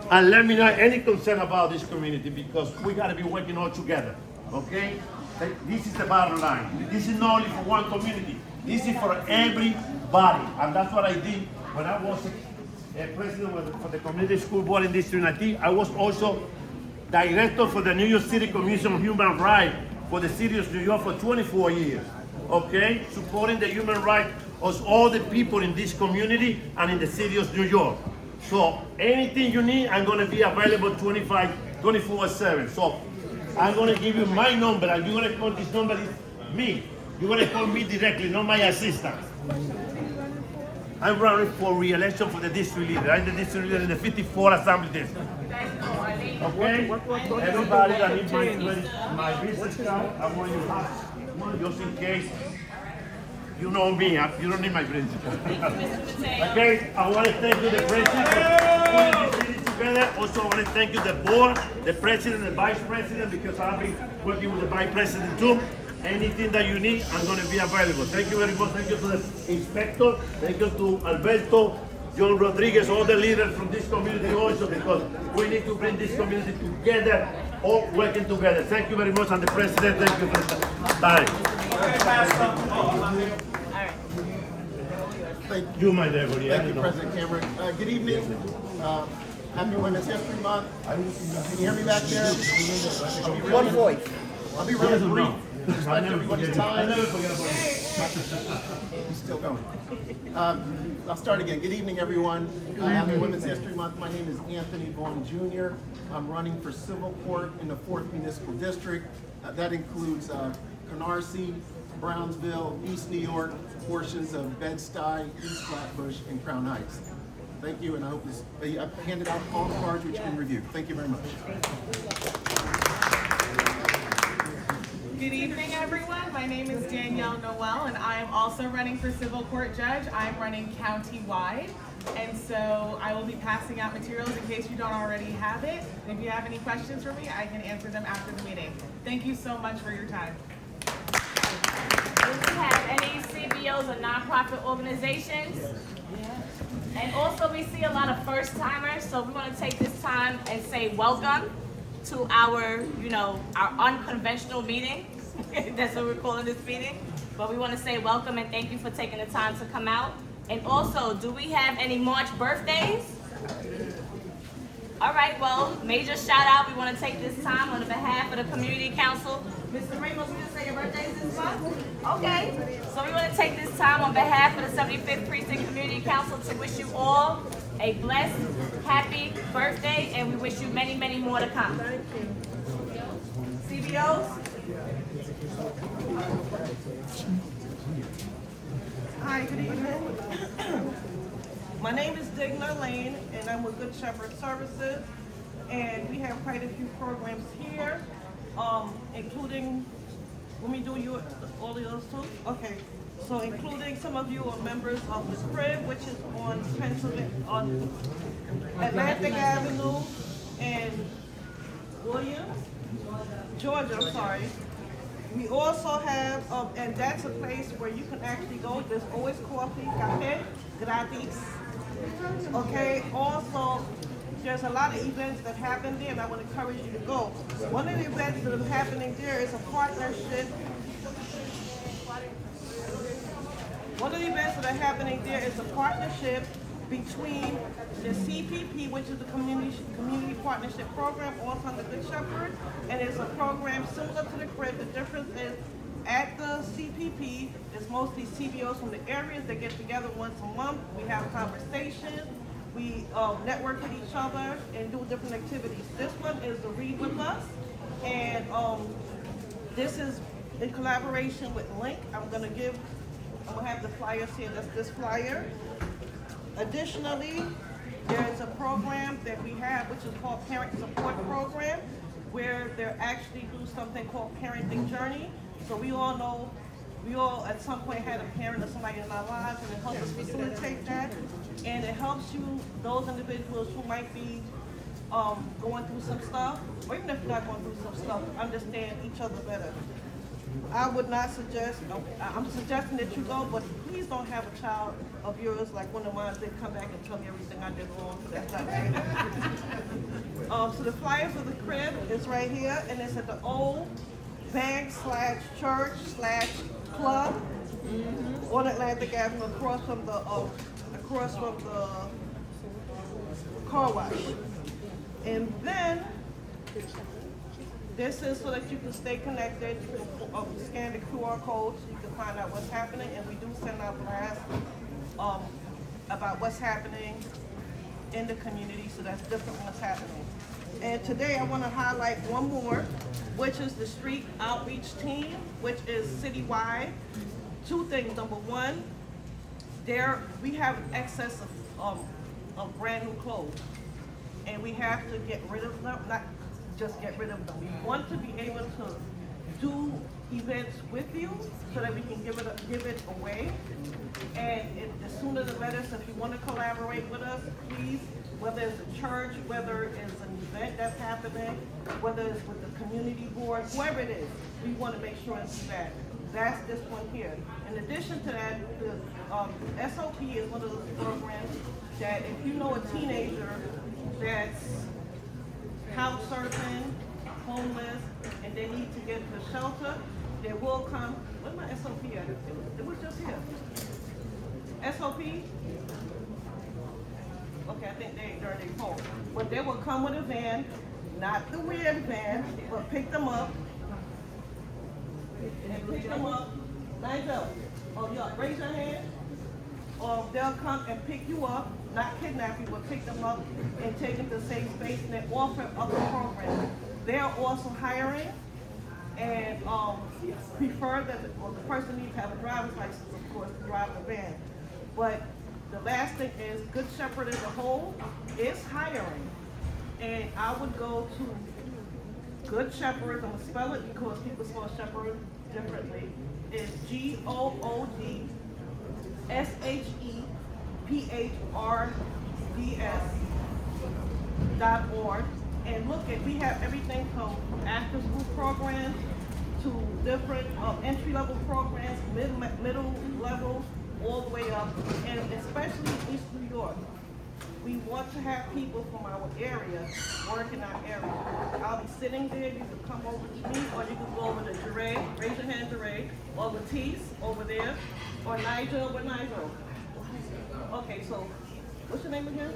and let me know any concern about this community because we got to be working all together, okay? This is the bottom line. This is not only for one community. This is for everybody. And that's what I did when I was a president for the Community School Board in District 19. I was also director for the New York City Commission on Human Rights for the city of New York for 24 years, okay? Supporting the human rights of all the people in this community and in the city of New York. So anything you need, I'm gonna be available 24/7. So I'm gonna give you my number and you're gonna call this number, is me. You're gonna call me directly, not my assistant. I'm running for re-election for the district leader. I'm the district leader in the 54 Assembly District. Okay? Everybody that needs my business card, I want you to have one just in case. You know me, you don't need my business card. Okay? I want to thank you, the president, for putting this city together. Also, I want to thank you, the board, the president, the vice president, because I've been working with the vice president too. Anything that you need, I'm going to be available. Thank you very much. Thank you to the inspector. Thank you to Alberto, John Rodriguez, all the leaders from this community also, because we need to bring this community together all working together. Thank you very much, and the president, thank you for the time. Thank you, my devil. Thank you, President Cameron. Good evening. Happy Women's History Month. Can you hear me back there? One voice. I'll be really brief. Respect everybody's time. I never forget about He's still going. I'll start again. Good evening, everyone. Happy Women's History Month. My name is Anthony Vaughn Jr. I'm running for civil court in the 4th Municipal District. That includes Canarsie, Brownsville, East New York, portions of Bed-Stuy, East Flatbush, and Crown Heights. Thank you, and I hope this, I've handed out all the cards which you can review. Thank you very much. Good evening, everyone. My name is Danielle Noel, and I am also running for civil court judge. I'm running county-wide, and so I will be passing out materials in case you don't already have it. If you have any questions for me, I can answer them after the meeting. Thank you so much for your time. Do we have any CBOs or nonprofit organizations? And also we see a lot of first timers, so we want to take this time and say welcome to our, our unconventional meeting. That's what we're calling this meeting. But we want to say welcome and thank you for taking the time to come out. And also, do we have any March birthdays? All right, well, major shout out. We want to take this time on behalf of the Community Council. Mr. Ramos, we just say your birthday is this month? Okay, so we want to take this time on behalf of the 75th Precinct Community Council to wish you all a blessed, happy birthday, and we wish you many, many more to come. CBOs? Hi, good evening. My name is Digna Lane, and I'm with Good Shepherd Services, and we have quite a few programs here, including, let me do you all of those too? Okay, so including some of you are members of the Crib, which is on on Atlantic Avenue and Georgia, I'm sorry. We also have, and that's a place where you can actually go. There's always coffee, café, gratis. Okay, also, there's a lot of events that happen there, and I would encourage you to go. One of the events that are happening there is a partnership. One of the events that are happening there is a partnership between the CPP, which is the Community Partnership Program, also under Good Shepherd, and it's a program similar to the Crib. The difference is at the CPP, it's mostly CBOs from the areas that get together once a month. We have conversations, we network with each other and do different activities. This one is the Read With Us, and this is in collaboration with Link. I'm gonna have the flyers here. That's this flyer. Additionally, there is a program that we have which is called Parent Support Program, where they actually do something called Parenting Journey. So we all know, we all at some point had a parent or somebody in our lives, and it helps us facilitate that. And it helps you, those individuals who might be going through some stuff, or even if you're not going through some stuff, understand each other better. I would not suggest, I'm suggesting that you go, but please don't have a child of yours like one of mine did come back and tell me everything I did wrong. That's not right. So the flyer for the Crib is right here, and it's at the old bank/church/club on Atlantic Avenue, across from the car wash. And then this is so that you can stay connected. You can scan the QR code so you can find out what's happening, and we do send out blasts about what's happening in the community, so that's different from what's happening. And today I want to highlight one more, which is the street outreach team, which is citywide. Two things. Number one, we have excess of brand new clothes, and we have to get rid of them. Not just get rid of them. We want to be able to do events with you so that we can give it away. And the sooner the better. So if you want to collaborate with us, please, whether it's a church, whether it's an event that's happening, whether it's with the community board, whoever it is, we want to make sure it's that. That's this one here. In addition to that, the SOP is one of those programs that if you know a teenager that's couch surfing, homeless and they need to get to shelter, they will come. Where's my SOP at? It was just here. SOP? Okay, I think they're already home. But they will come with a van, not the weird van, but pick them up. And pick them up. Nigel, oh y'all, raise your hand. Or they'll come and pick you up, not kidnap you, but pick them up and take them to safe space, and they offer other programs. They are also hiring and prefer that the person needs to have a driver's license, of course, to drive the van. But the last thing is Good Shepherd as a whole is hiring. And I would go to Good Shepherd, I'm gonna spell it because people spell shepherd differently. It's GOODSHEPHRDS.org. And look at, we have everything from after school programs to different entry-level programs, middle level, all the way up, and especially East New York. We want to have people from our area work in our area. I'll be sitting there, you can come over to me, or you can go over to Jeray, raise your hand, Jeray, or Latisse over there, or Nigel, where Nigel? Okay, so, what's your name again?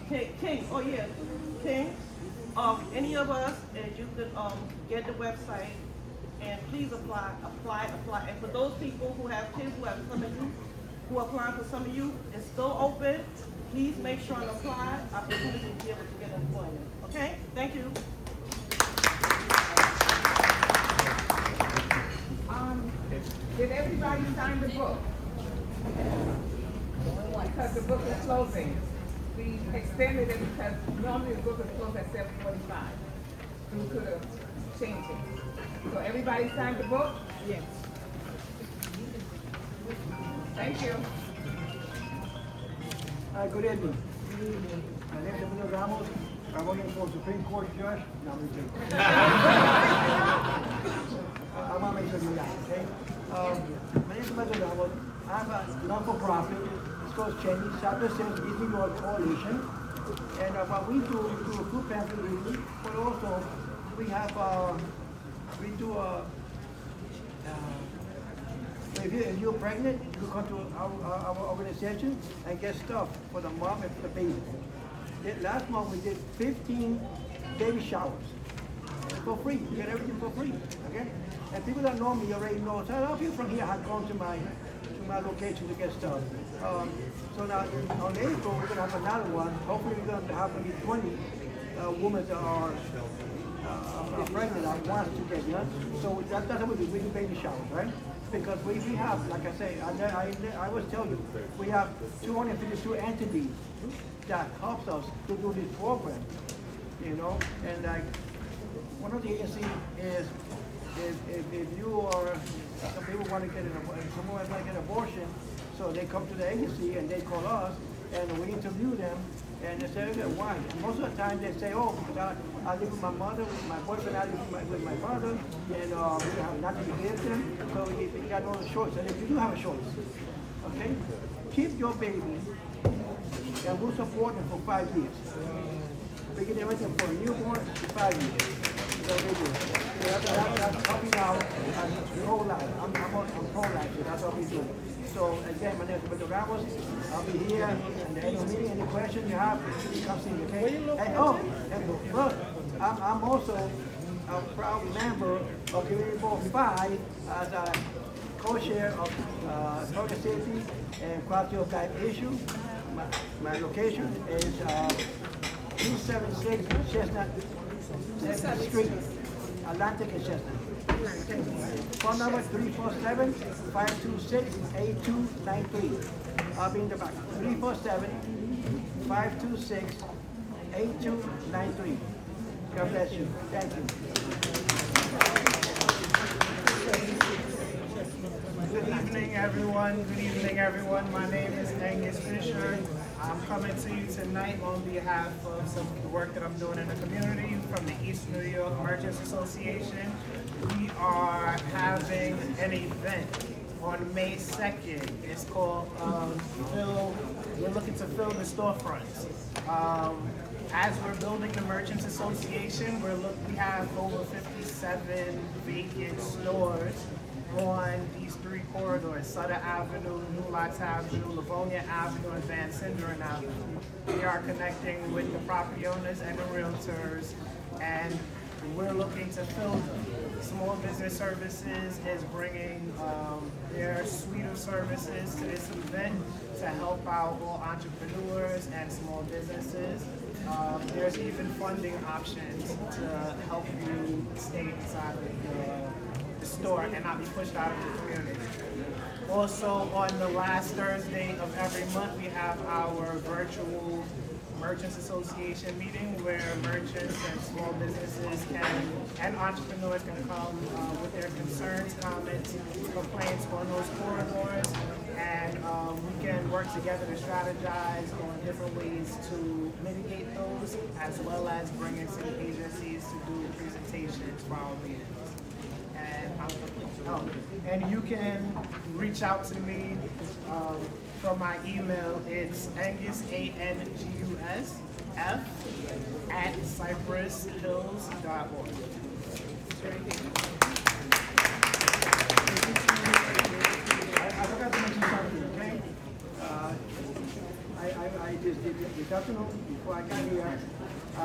King, oh yeah, King. Any of us, and you could get the website, and please apply. And for those people who have kids who have some of you, who are applying for some of you, it's still open. Please make sure and apply. Opportunity to be able to get employment. Okay? Thank you. Did everybody sign the book? Because the book is closing. We extended it because normally the book is closed at 7:45. We could have changed it. So everybody signed the book? Yes. Thank you. Good evening. My name is Emilio Ramos. I'm running for Supreme Court Judge. No, I'm kidding. I want to make sure you know, okay? My name is Emilio Ramos. I'm a non-for-profit. It's called Cheney, Southwest East New York Coalition. And what we do a food pantry really, but also we have, we do if you're pregnant, you can come to our organization and get stuff for the mom and for the baby. Last month we did 15 baby showers for free. You get everything for free, okay? And people that know me already know. So a lot of people from here have gone to my location to get stuff. So now on April we're gonna have another one. Hopefully we're gonna have maybe 20 women that are pregnant that wants to get, you know? So that's what we do. We do baby showers, right? Because we have, like I say, I always tell you, we have 252 entities that helps us to do this program, you know? And like, one of the agencies is, if you are, some people want to get someone wants to get an abortion, so they come to the agency and they call us, and we interview them, and they say, okay, why? And most of the time they say, oh, because I live with my mother, with my boyfriend, I live with my father, and we have nothing to give them, so we got no choice. And if you do have a choice, okay, keep your baby, and we'll support them for 5 years. We get everything for a newborn to 5 years. So they do. That's helping out pro-life. I'm pro-life, so that's what we do. So again, my name is Mr. Ramos. I'll be here in the annual meeting. Any questions you have, come see me, okay? And look, I'm also a proud member of Community Board 5 as a co-chair of public safety and quality of life issue. My location is 276 Chestnut Street, Atlantic and Chestnut. Phone number 347-526-8293. I'll be in the back. 347-526-8293. God bless you. Thank you. Good evening, everyone. Good evening, everyone. My name is Angus Fisher. I'm coming to you tonight on behalf of some of the work that I'm doing in the community from the East New York Merchants Association. We are having an event on May 2nd. It's called Fill looking to fill the storefronts. As we're building the Merchants Association, we have over 57 vacant stores on these 3 corridors: Sutter Avenue, New Lots Avenue, Livonia Avenue, and Van Sinderen Avenue. We are connecting with the property owners and the realtors, and we're looking to fill them. Small Business Services is bringing their suite of services to this event to help out all entrepreneurs and small businesses. There's even funding options to help you stay inside of the store and not be pushed out of the community. Also, on the last Thursday of every month, we have our virtual Merchants Association meeting where merchants and small businesses and entrepreneurs can come with their concerns, comments, complaints on those corridors, and we can work together to strategize on different ways to mitigate those, as well as bring in city agencies to do presentations for our meetings. And you can reach out to me from my email. It's Angus, ANGUS, F, @cypresshills.org. I forgot to mention something, okay? I just did this afternoon, before I got here, I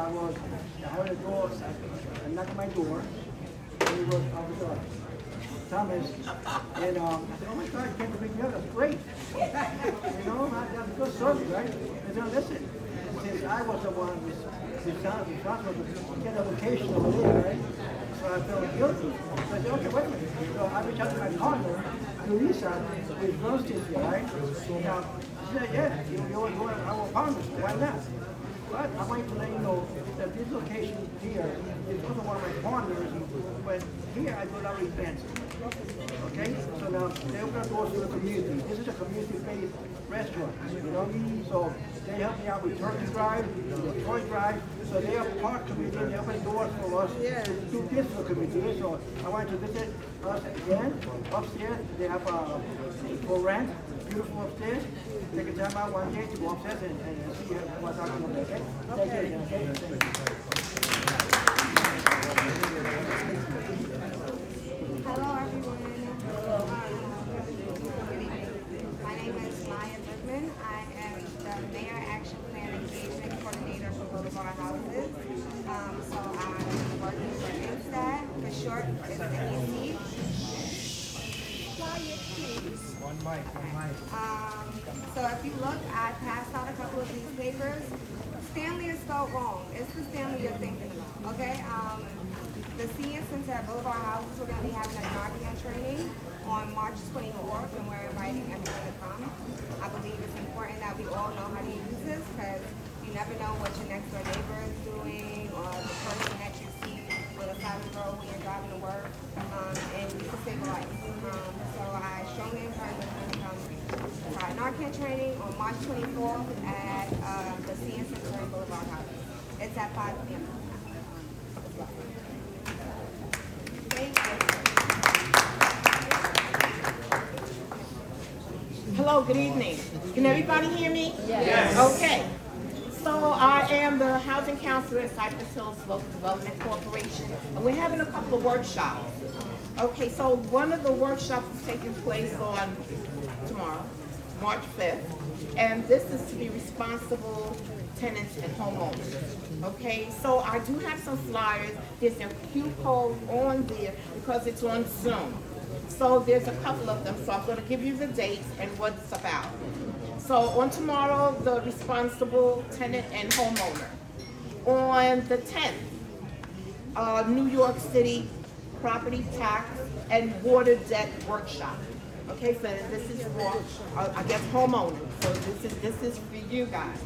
had a door, I knocked on my door, and it was Officer Thomas, and I said, oh my God, you came to pick me up, that's great. You know, that's good service, right? I said, listen, since I was the one responsible to get a location over there, right? So I felt guilty. So I said, okay, wait a minute. So I reached out to my partner, Lisa, who runs this here, right? Now, she said, yeah, you're our partners, why not? But I want to let you know that this location here is also one of my partners, but here I do a lot of events. Okay? So now they open doors to the community. This is a community-based restaurant, you know? So they help me out with Turkey Drive, with Toy Drive. So they are part community and they open doors for us to do this for the community. So I want to visit us again. Upstairs, they have for rent, beautiful upstairs. Take a time out one day to go upstairs and see what's happening over there. Okay? Thank you. Hello everyone. My name is Maya Goodman. I am the Mayor Action Plan Engagement Coordinator for Boulevard Houses. So I'm working for INSTAT, for short it's NEC. Quiet please. One mic. So if you look, I passed out a couple of these papers. Stanley is spelled wrong. It's the Stanley you're thinking about, okay? The Senior Center at Boulevard Houses, we're going to be having a Narcan training on March 24th, and we're inviting everyone to come. I believe it's important that we all know how to use this, because you never know what your next door neighbor is doing, or the person that you see with a silent road when you're driving to work, and you can save a life. So I strongly encourage everyone to come to our Narcan training on March 24th at the Senior Center at Boulevard Houses. It's at 5 p.m. Hello, good evening. Can everybody hear me? Yes. Okay. So I am the housing counselor at Cypress Hills Local Development Corporation, and we're having a couple of workshops. Okay, so one of the workshops is taking place on tomorrow, March 5th, and this is to be responsible tenants and homeowners. Okay, so I do have some flyers. There's a Q code on there because it's on Zoom. So there's a couple of them, so I'm going to give you the dates and what it's about. So on tomorrow, the responsible tenant and homeowner. On the 10th, New York City property tax and water debt workshop. Okay, so this is for, I guess, homeowners. So this is for you guys.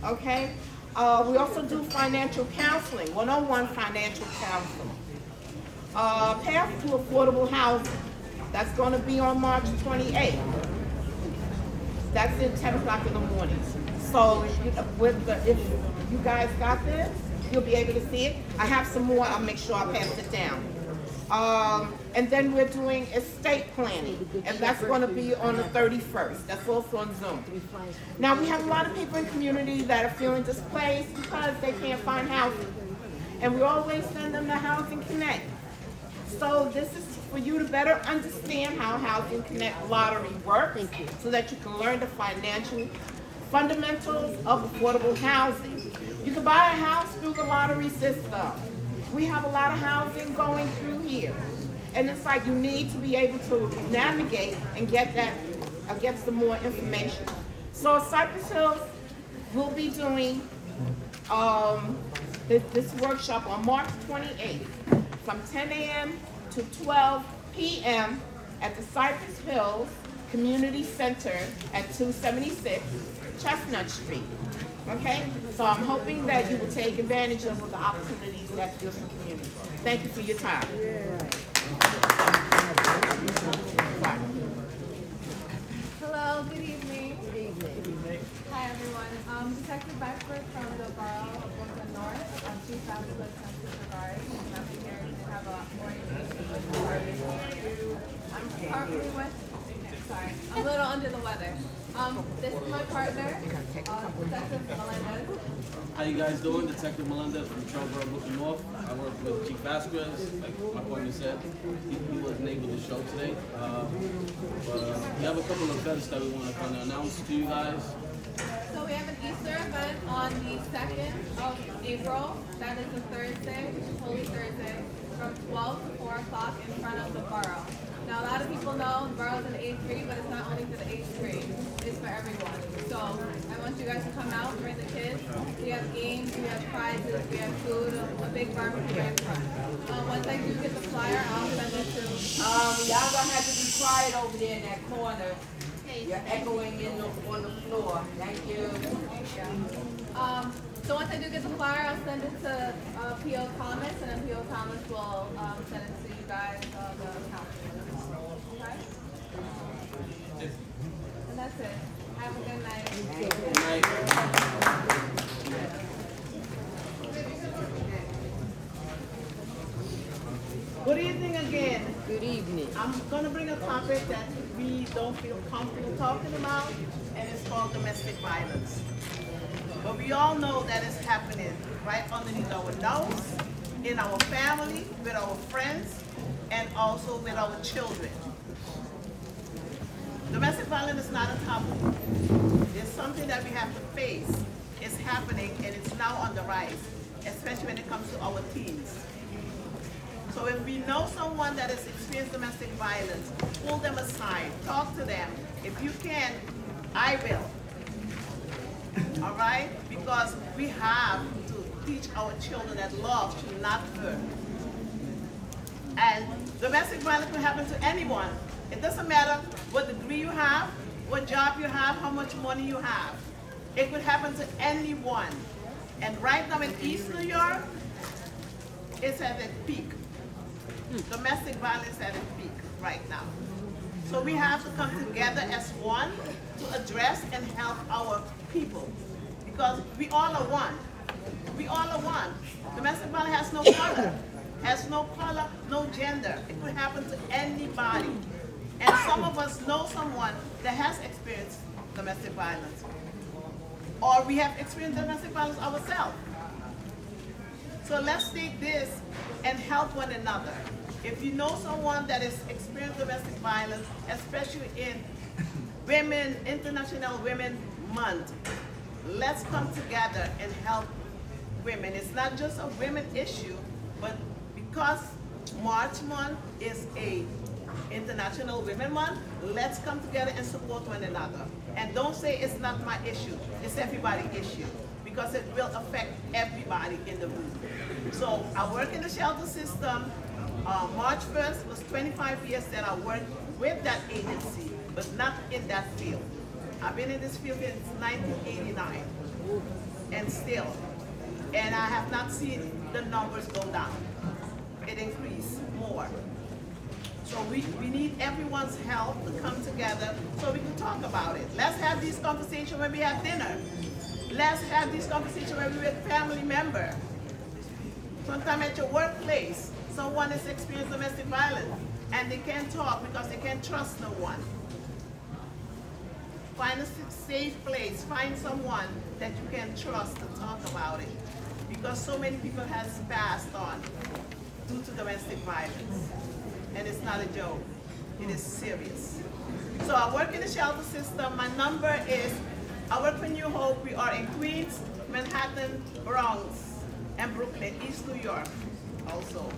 Okay, we also do financial counseling, one-on-one financial counseling. Path to affordable housing. That's going to be on March 28th. That's at 10 o'clock in the morning. So if you guys got this, you'll be able to see it. I have some more. I'll make sure I pass it down. And then we're doing estate planning, and that's gonna be on the 31st. That's also on Zoom. Now, we have a lot of people in the community that are feeling displaced because they can't find housing. And we always send them to Housing Connect. So this is for you to better understand how Housing Connect lottery works, so that you can learn the financial fundamentals of affordable housing. You can buy a house through the lottery system. We have a lot of housing going through here. And it's like you need to be able to navigate and get some more information. So Cypress Hills will be doing this workshop on March 28th from 10 a.m. to 12 p.m. at the Cypress Hills Community Center at 276 Chestnut Street. Okay? So I'm hoping that you will take advantage of the opportunities that this community. Thank you for your time. Hello, good evening. Hi, everyone. Detective Beckford from the Borough of Brooklyn North. Chief Vascular Census Regard. I'm here to have a orientation with the party. I'm currently with, sorry, I'm a little under the weather. This is my partner, Detective Melendez. How you guys doing? Detective Melendez from Trelborough, Brooklyn North. I work with Chief Vasquez, like my partner said. He wasn't able to show today. But we have a couple of events that we want to kind of announce to you guys. So we have an Easter event on the 2nd of April. That is a Thursday, Holy Thursday, from 12 to 4 o'clock in front of the borough. Now, a lot of people know the borough's an age grade, but it's not only for the age grade. It's for everyone. So I want you guys to come out, bring the kids. We have games, we have prizes, we have food, a big barbecue right in front. Once I do get the flyer, I'll send it to... Y'all gonna have to be quiet over there in that corner. You're echoing on the floor. Thank you. So once I do get the flyer, I'll send it to P.O. Thomas, and then P.O. Thomas will send it to you guys, the council. Okay? And that's it. Have a good night. Good night. Good evening again. Good evening. I'm going to bring a topic that we don't feel comfortable talking about, and it's called domestic violence. But we all know that it's happening right underneath our nose, in our family, with our friends, and also with our children. Domestic violence is not a taboo. It's something that we have to face. It's happening, and it's now on the rise, especially when it comes to our teens. So if we know someone that has experienced domestic violence, pull them aside, talk to them. If you can, I will. All right? Because we have to teach our children that love should not hurt. And domestic violence can happen to anyone. It doesn't matter what degree you have, what job you have, how much money you have. It could happen to anyone. And right now in East New York, it's at its peak. Domestic violence is at its peak right now. So we have to come together as one to address and help our people. Because we all are one. We all are one. Domestic violence has no color, no gender. It could happen to anybody. And some of us know someone that has experienced domestic violence. Or we have experienced domestic violence ourselves. So let's take this and help one another. If you know someone that has experienced domestic violence, especially in International Women's Month, let's come together and help women. It's not just a women issue, but because March month is a International Women's Month, let's come together and support one another. And don't say it's not my issue, it's everybody's issue, because it will affect everybody in the room. So I work in the shelter system. March 1st was 25 years that I worked with that agency, but not in that field. I've been in this field since 1989, and still. And I have not seen the numbers go down. It increased more. So we need everyone's help to come together so we can talk about it. Let's have these conversations when we have dinner. Let's have these conversations when we're with family members. Sometime at your workplace. someone is experiencing domestic violence and they can't talk because they can't trust no one. Find a safe place, find someone that you can trust to talk about it. Because so many people has passed on due to domestic violence. And it's not a joke, it is serious. So I work in the shelter system. My number is, I work for New Hope. We are in Queens, Manhattan, Bronx, and Brooklyn, East New York also.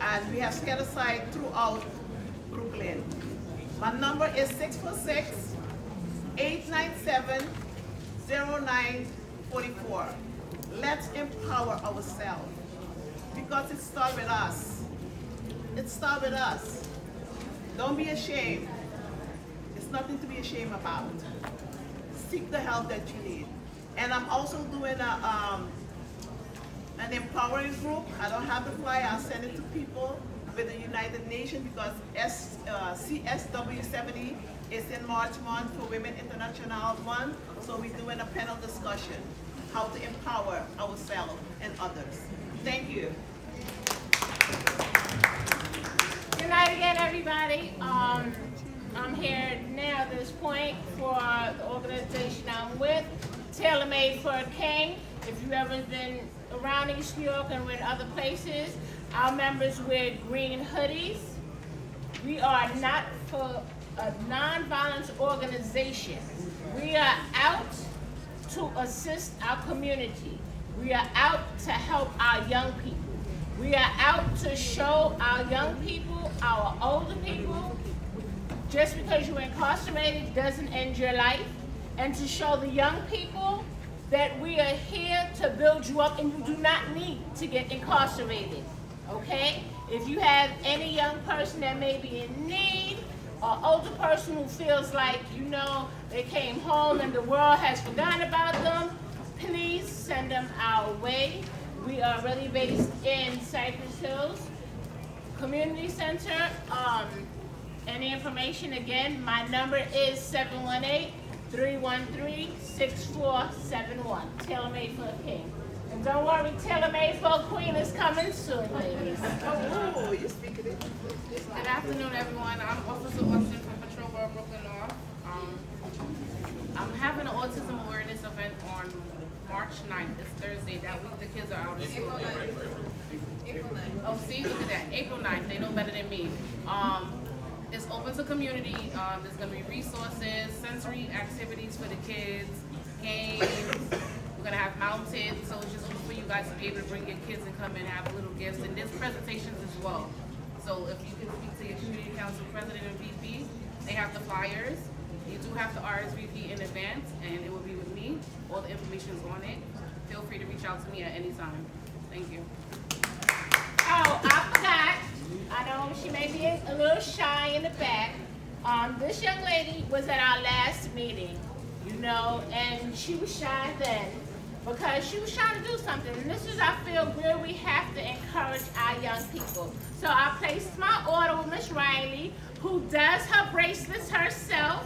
And we have scattered site throughout Brooklyn. My number is 646-897-0944. Let's empower ourselves because it starts with us. It starts with us. Don't be ashamed. It's nothing to be ashamed about. Seek the help that you need. And I'm also doing an empowering group. I don't have the flyer. I'll send it to people with the United Nations because CSW 70 is in March month for Women International Month. So we're doing a panel discussion, how to empower ourselves and others. Thank you. Good night again, everybody. I'm here now at this point for the organization I'm with, Tailor Made for a King. If you've ever been around East New York and we're in other places, our members wear green hoodies. We are not for a nonviolence organization. We are out to assist our community. We are out to help our young people. We are out to show our young people, our older people, just because you're incarcerated doesn't end your life, and to show the young people that we are here to build you up and you do not need to get incarcerated, okay? If you have any young person that may be in need, or older person who feels like, you know, they came home and the world has forgotten about them, please send them our way. We are really based in Cypress Hills Community Center. Any information, again, my number is 718-313-6471. Tailor Made for a King. And don't worry, Tailor Made for a Queen is coming soon, ladies. Oh, you're speaking it. Good afternoon, everyone. I'm Officer Austin from Patrol Bar, Brooklyn North. I'm having an autism awareness event on March 9th. It's Thursday. That week the kids are out of school. April 9th. Oh, see, look at that. April 9th. They know better than me. It's open to community. There's going to be resources, sensory activities for the kids, games. We're going to have mounted, so it's just for you guys to be able to bring your kids and come and have little gifts. And there's presentations as well. So if you can speak to your community council president and VP, they have the flyers. You do have to RSVP in advance, and it will be with me. All the information is on it. Feel free to reach out to me at any time. Thank you. Oh, I forgot. I know she may be a little shy in the back. This young lady was at our last meeting, you know, and she was shy then because she was trying to do something. And this is, I feel, where we have to encourage our young people. So I placed my order with Miss Riley, who does her bracelets herself.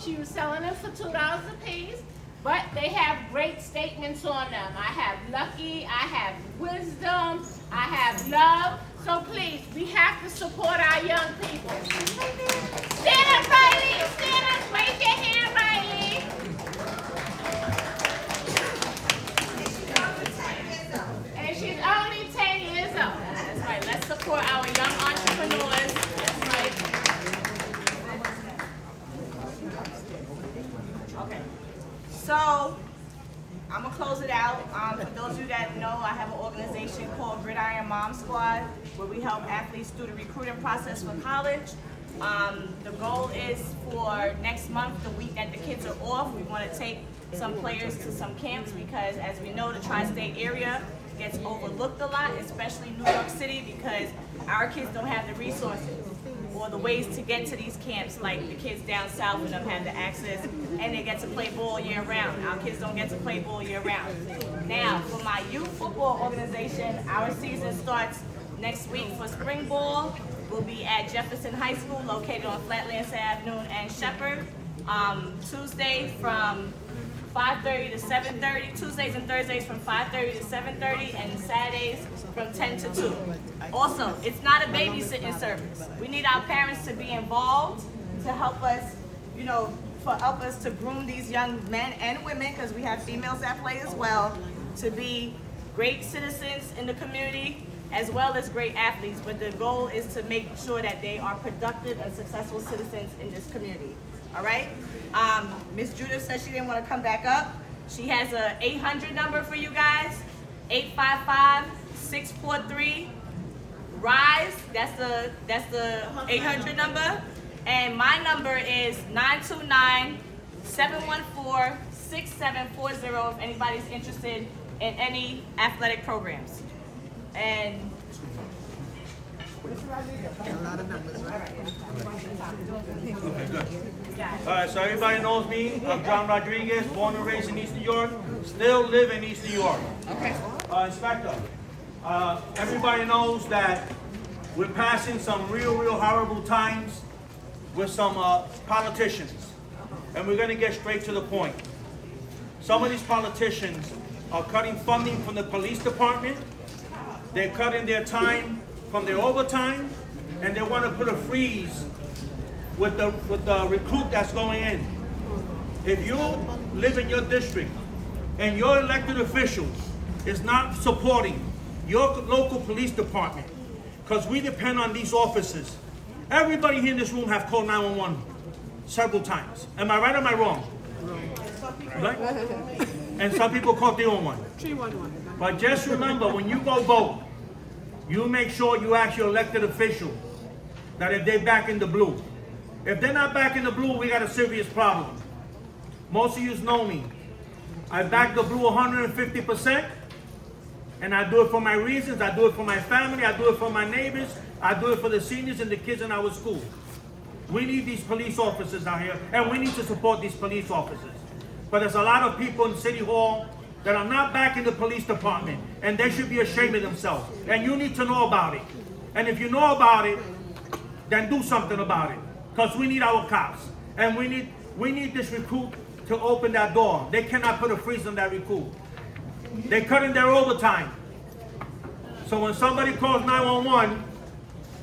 She was selling them for $2 a piece. But they have great statements on them. I have lucky, I have wisdom, I have love. So please, we have to support our young people. Stand up, Riley. Stand up. Raise your hand, Riley. And she's only 10 years old. That's right. Let's support our young entrepreneurs. That's right. Okay. So, I'm gonna close it out. For those of you that know, I have an organization called Gridiron Mom Squad, where we help athletes through the recruiting process for college. The goal is for next month, the week that the kids are off, we want to take some players to some camps because, as we know, the tri-state area gets overlooked a lot, especially New York City, because our kids don't have the resources or the ways to get to these camps like the kids down south and them have the access, and they get to play ball year round. Our kids don't get to play ball year round. Now, for my youth football organization, our season starts next week for spring ball. We'll be at Jefferson High School, located on Flatlands Avenue and Shepherd. Tuesday from 5:30 to 7:30, Tuesdays and Thursdays from 5:30 to 7:30, and Saturdays from 10 to 2. Also, it's not a babysitting service. We need our parents to be involved to help us, help us to groom these young men and women, because we have females that play as well, to be great citizens in the community as well as great athletes. But the goal is to make sure that they are productive and successful citizens in this community. All right? Miss Judith said she didn't want to come back up. She has a 800 number for you guys, 855-643-RISE. That's the 800 number. And my number is 929-714-6740 if anybody's interested in any athletic programs. And All right, so everybody knows me. I'm John Rodriguez, born and raised in East New York. Still live in East New York. Okay. Inspector, everybody knows that we're passing some real horrible times with some politicians. And we're going to get straight to the point. Some of these politicians are cutting funding from the police department. They're cutting their time from their overtime. And they want to put a freeze with the recruit that's going in. If you live in your district and your elected officials is not supporting your local police department, because we depend on these officers. Everybody here in this room have called 911 several times. Am I right or am I wrong? Right? And some people call 311. 311. But just remember, when you go vote, you make sure you ask your elected official that if they're back in the blue. If they're not back in the blue, we got a serious problem. Most of you know me. I back the blue 150%, and I do it for my reasons. I do it for my family. I do it for my neighbors. I do it for the seniors and the kids in our school. We need these police officers out here, and we need to support these police officers. But there's a lot of people in City Hall that are not back in the police department, and they should be ashamed of themselves. And you need to know about it. And if you know about it, then do something about it. Because we need our cops. And we need this recruit to open that door. They cannot put a freeze on that recruit. They're cutting their overtime. So when somebody calls 911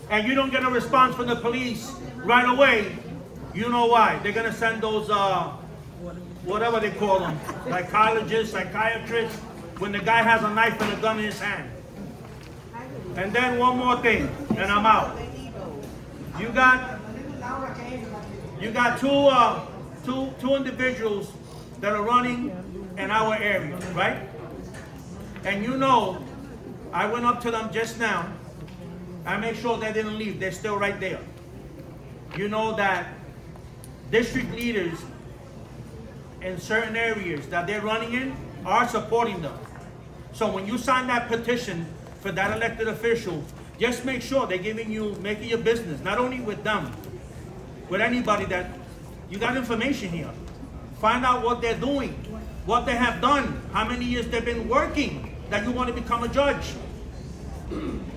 and you don't get a response from the police right away, you know why. They're going to send those, whatever they call them, psychologists, psychiatrists, when the guy has a knife and a gun in his hand. And then one more thing, and I'm out. You got two individuals that are running in our area, right? And I went up to them just now. I made sure they didn't leave. They're still right there. You know that district leaders in certain areas that they're running in are supporting them. So when you sign that petition for that elected official, just make sure they're making your business, not only with them, with anybody that you got information here. Find out what they're doing, what they have done, how many years they've been working, that you want to become a judge.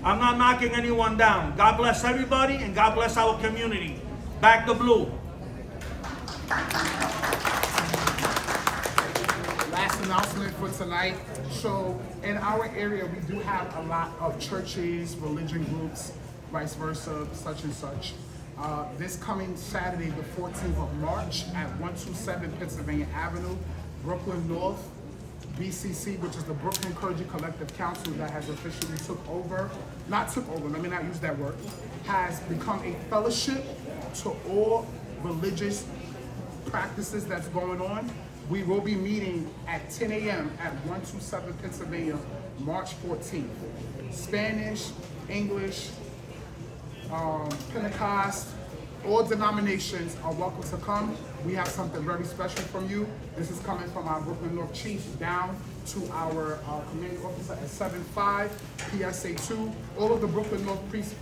I'm not knocking anyone down. God bless everybody and God bless our community. Back the blue. Last announcement for tonight. So in our area, we do have a lot of churches, religion groups, vice versa, such and such. This coming Saturday, the 14th of March at 127 Pennsylvania Avenue, Brooklyn North, BCC, which is the Brooklyn Clergy Collective Council that has officially let me not use that word, has become a fellowship to all religious practices that's going on. We will be meeting at 10 a.m. at 127 Pennsylvania, March 14th. Spanish, English, Pentecost, all denominations are welcome to come. We have something very special from you. This is coming from our Brooklyn North Chief down to our community officer at 7-5, PSA 2. All of the Brooklyn North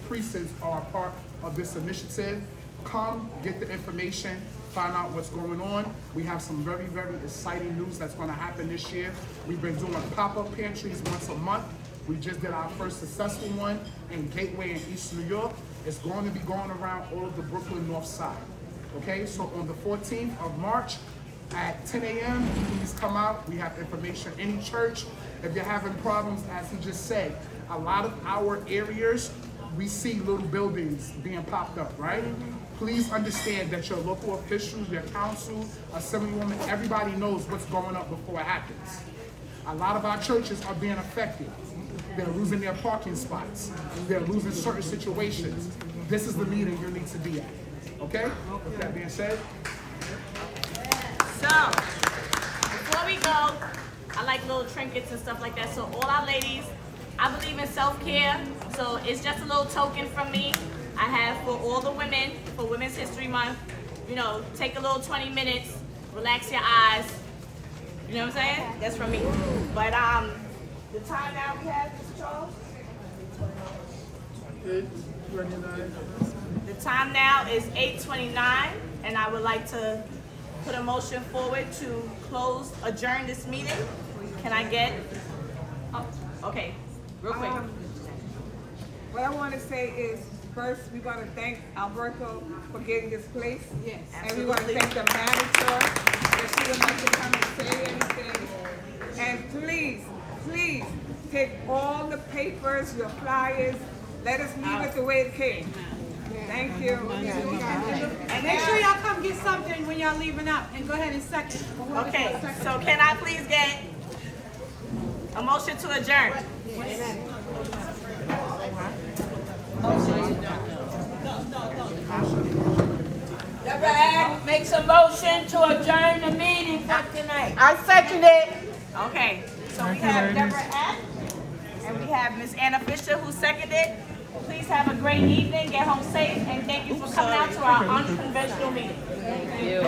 precincts are a part of this initiative. Come, get the information, find out what's going on. We have some very exciting news that's going to happen this year. We've been doing pop-up pantries once a month. We just did our first successful one in Gateway in East New York. It's going to be going around all of the Brooklyn North Side. Okay, so on the 14th of March, at 10 a.m. Please come out. We have information. Any church, if you're having problems, as he just said, a lot of our areas, we see little buildings being popped up, right? Please understand that your local officials, your council, assemblywoman, everybody knows what's going up before it happens. A lot of our churches are being affected. They're losing their parking spots. They're losing certain situations. This is the meeting you need to be at, okay? With that being said. So, before we go, I like little trinkets and stuff like that. So all our ladies, I believe in self-care. So it's just a little token from me. I have for all the women, for Women's History Month, you know, take a little 20 minutes, relax your eyes. You know what I'm saying? That's from me. But the time now we have, Mr. Charles? The time now is 8:29, and I would like to put a motion forward to adjourn this meeting. Can I get, okay, real quick. What I want to say is, first, we want to thank Alberto for getting this place. Yes, and we want to thank the manager that she would like to come and say anything. And please, please, take all the papers, your flyers, let us leave it the way it came. Thank you. And make sure y'all come get something when y'all leaving out, and go ahead and second. Okay, so can I please get a motion to adjourn? Deborah Ag makes a motion to adjourn the meeting for tonight. I second it. Okay, so we have Deborah F. and we have Miss Anna Fisher who seconded. Please have a great evening, get home safe, and thank you for coming out to our unconventional meeting. Thank you.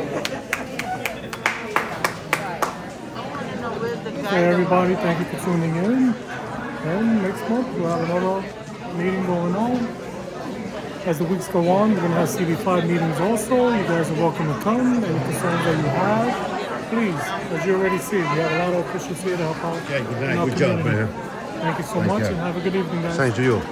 Hey everybody, thank you for tuning in. And next month we'll have another meeting going on. As the weeks go on, we're going to have CB5 meetings also. You guys are welcome to come. Any concerns that you have, please, as you already see, we have a lot of officials here to help out. Yeah, good in our night. Good job, community. man. Thank you so Thank much you. and have a good evening, guys. Same to you.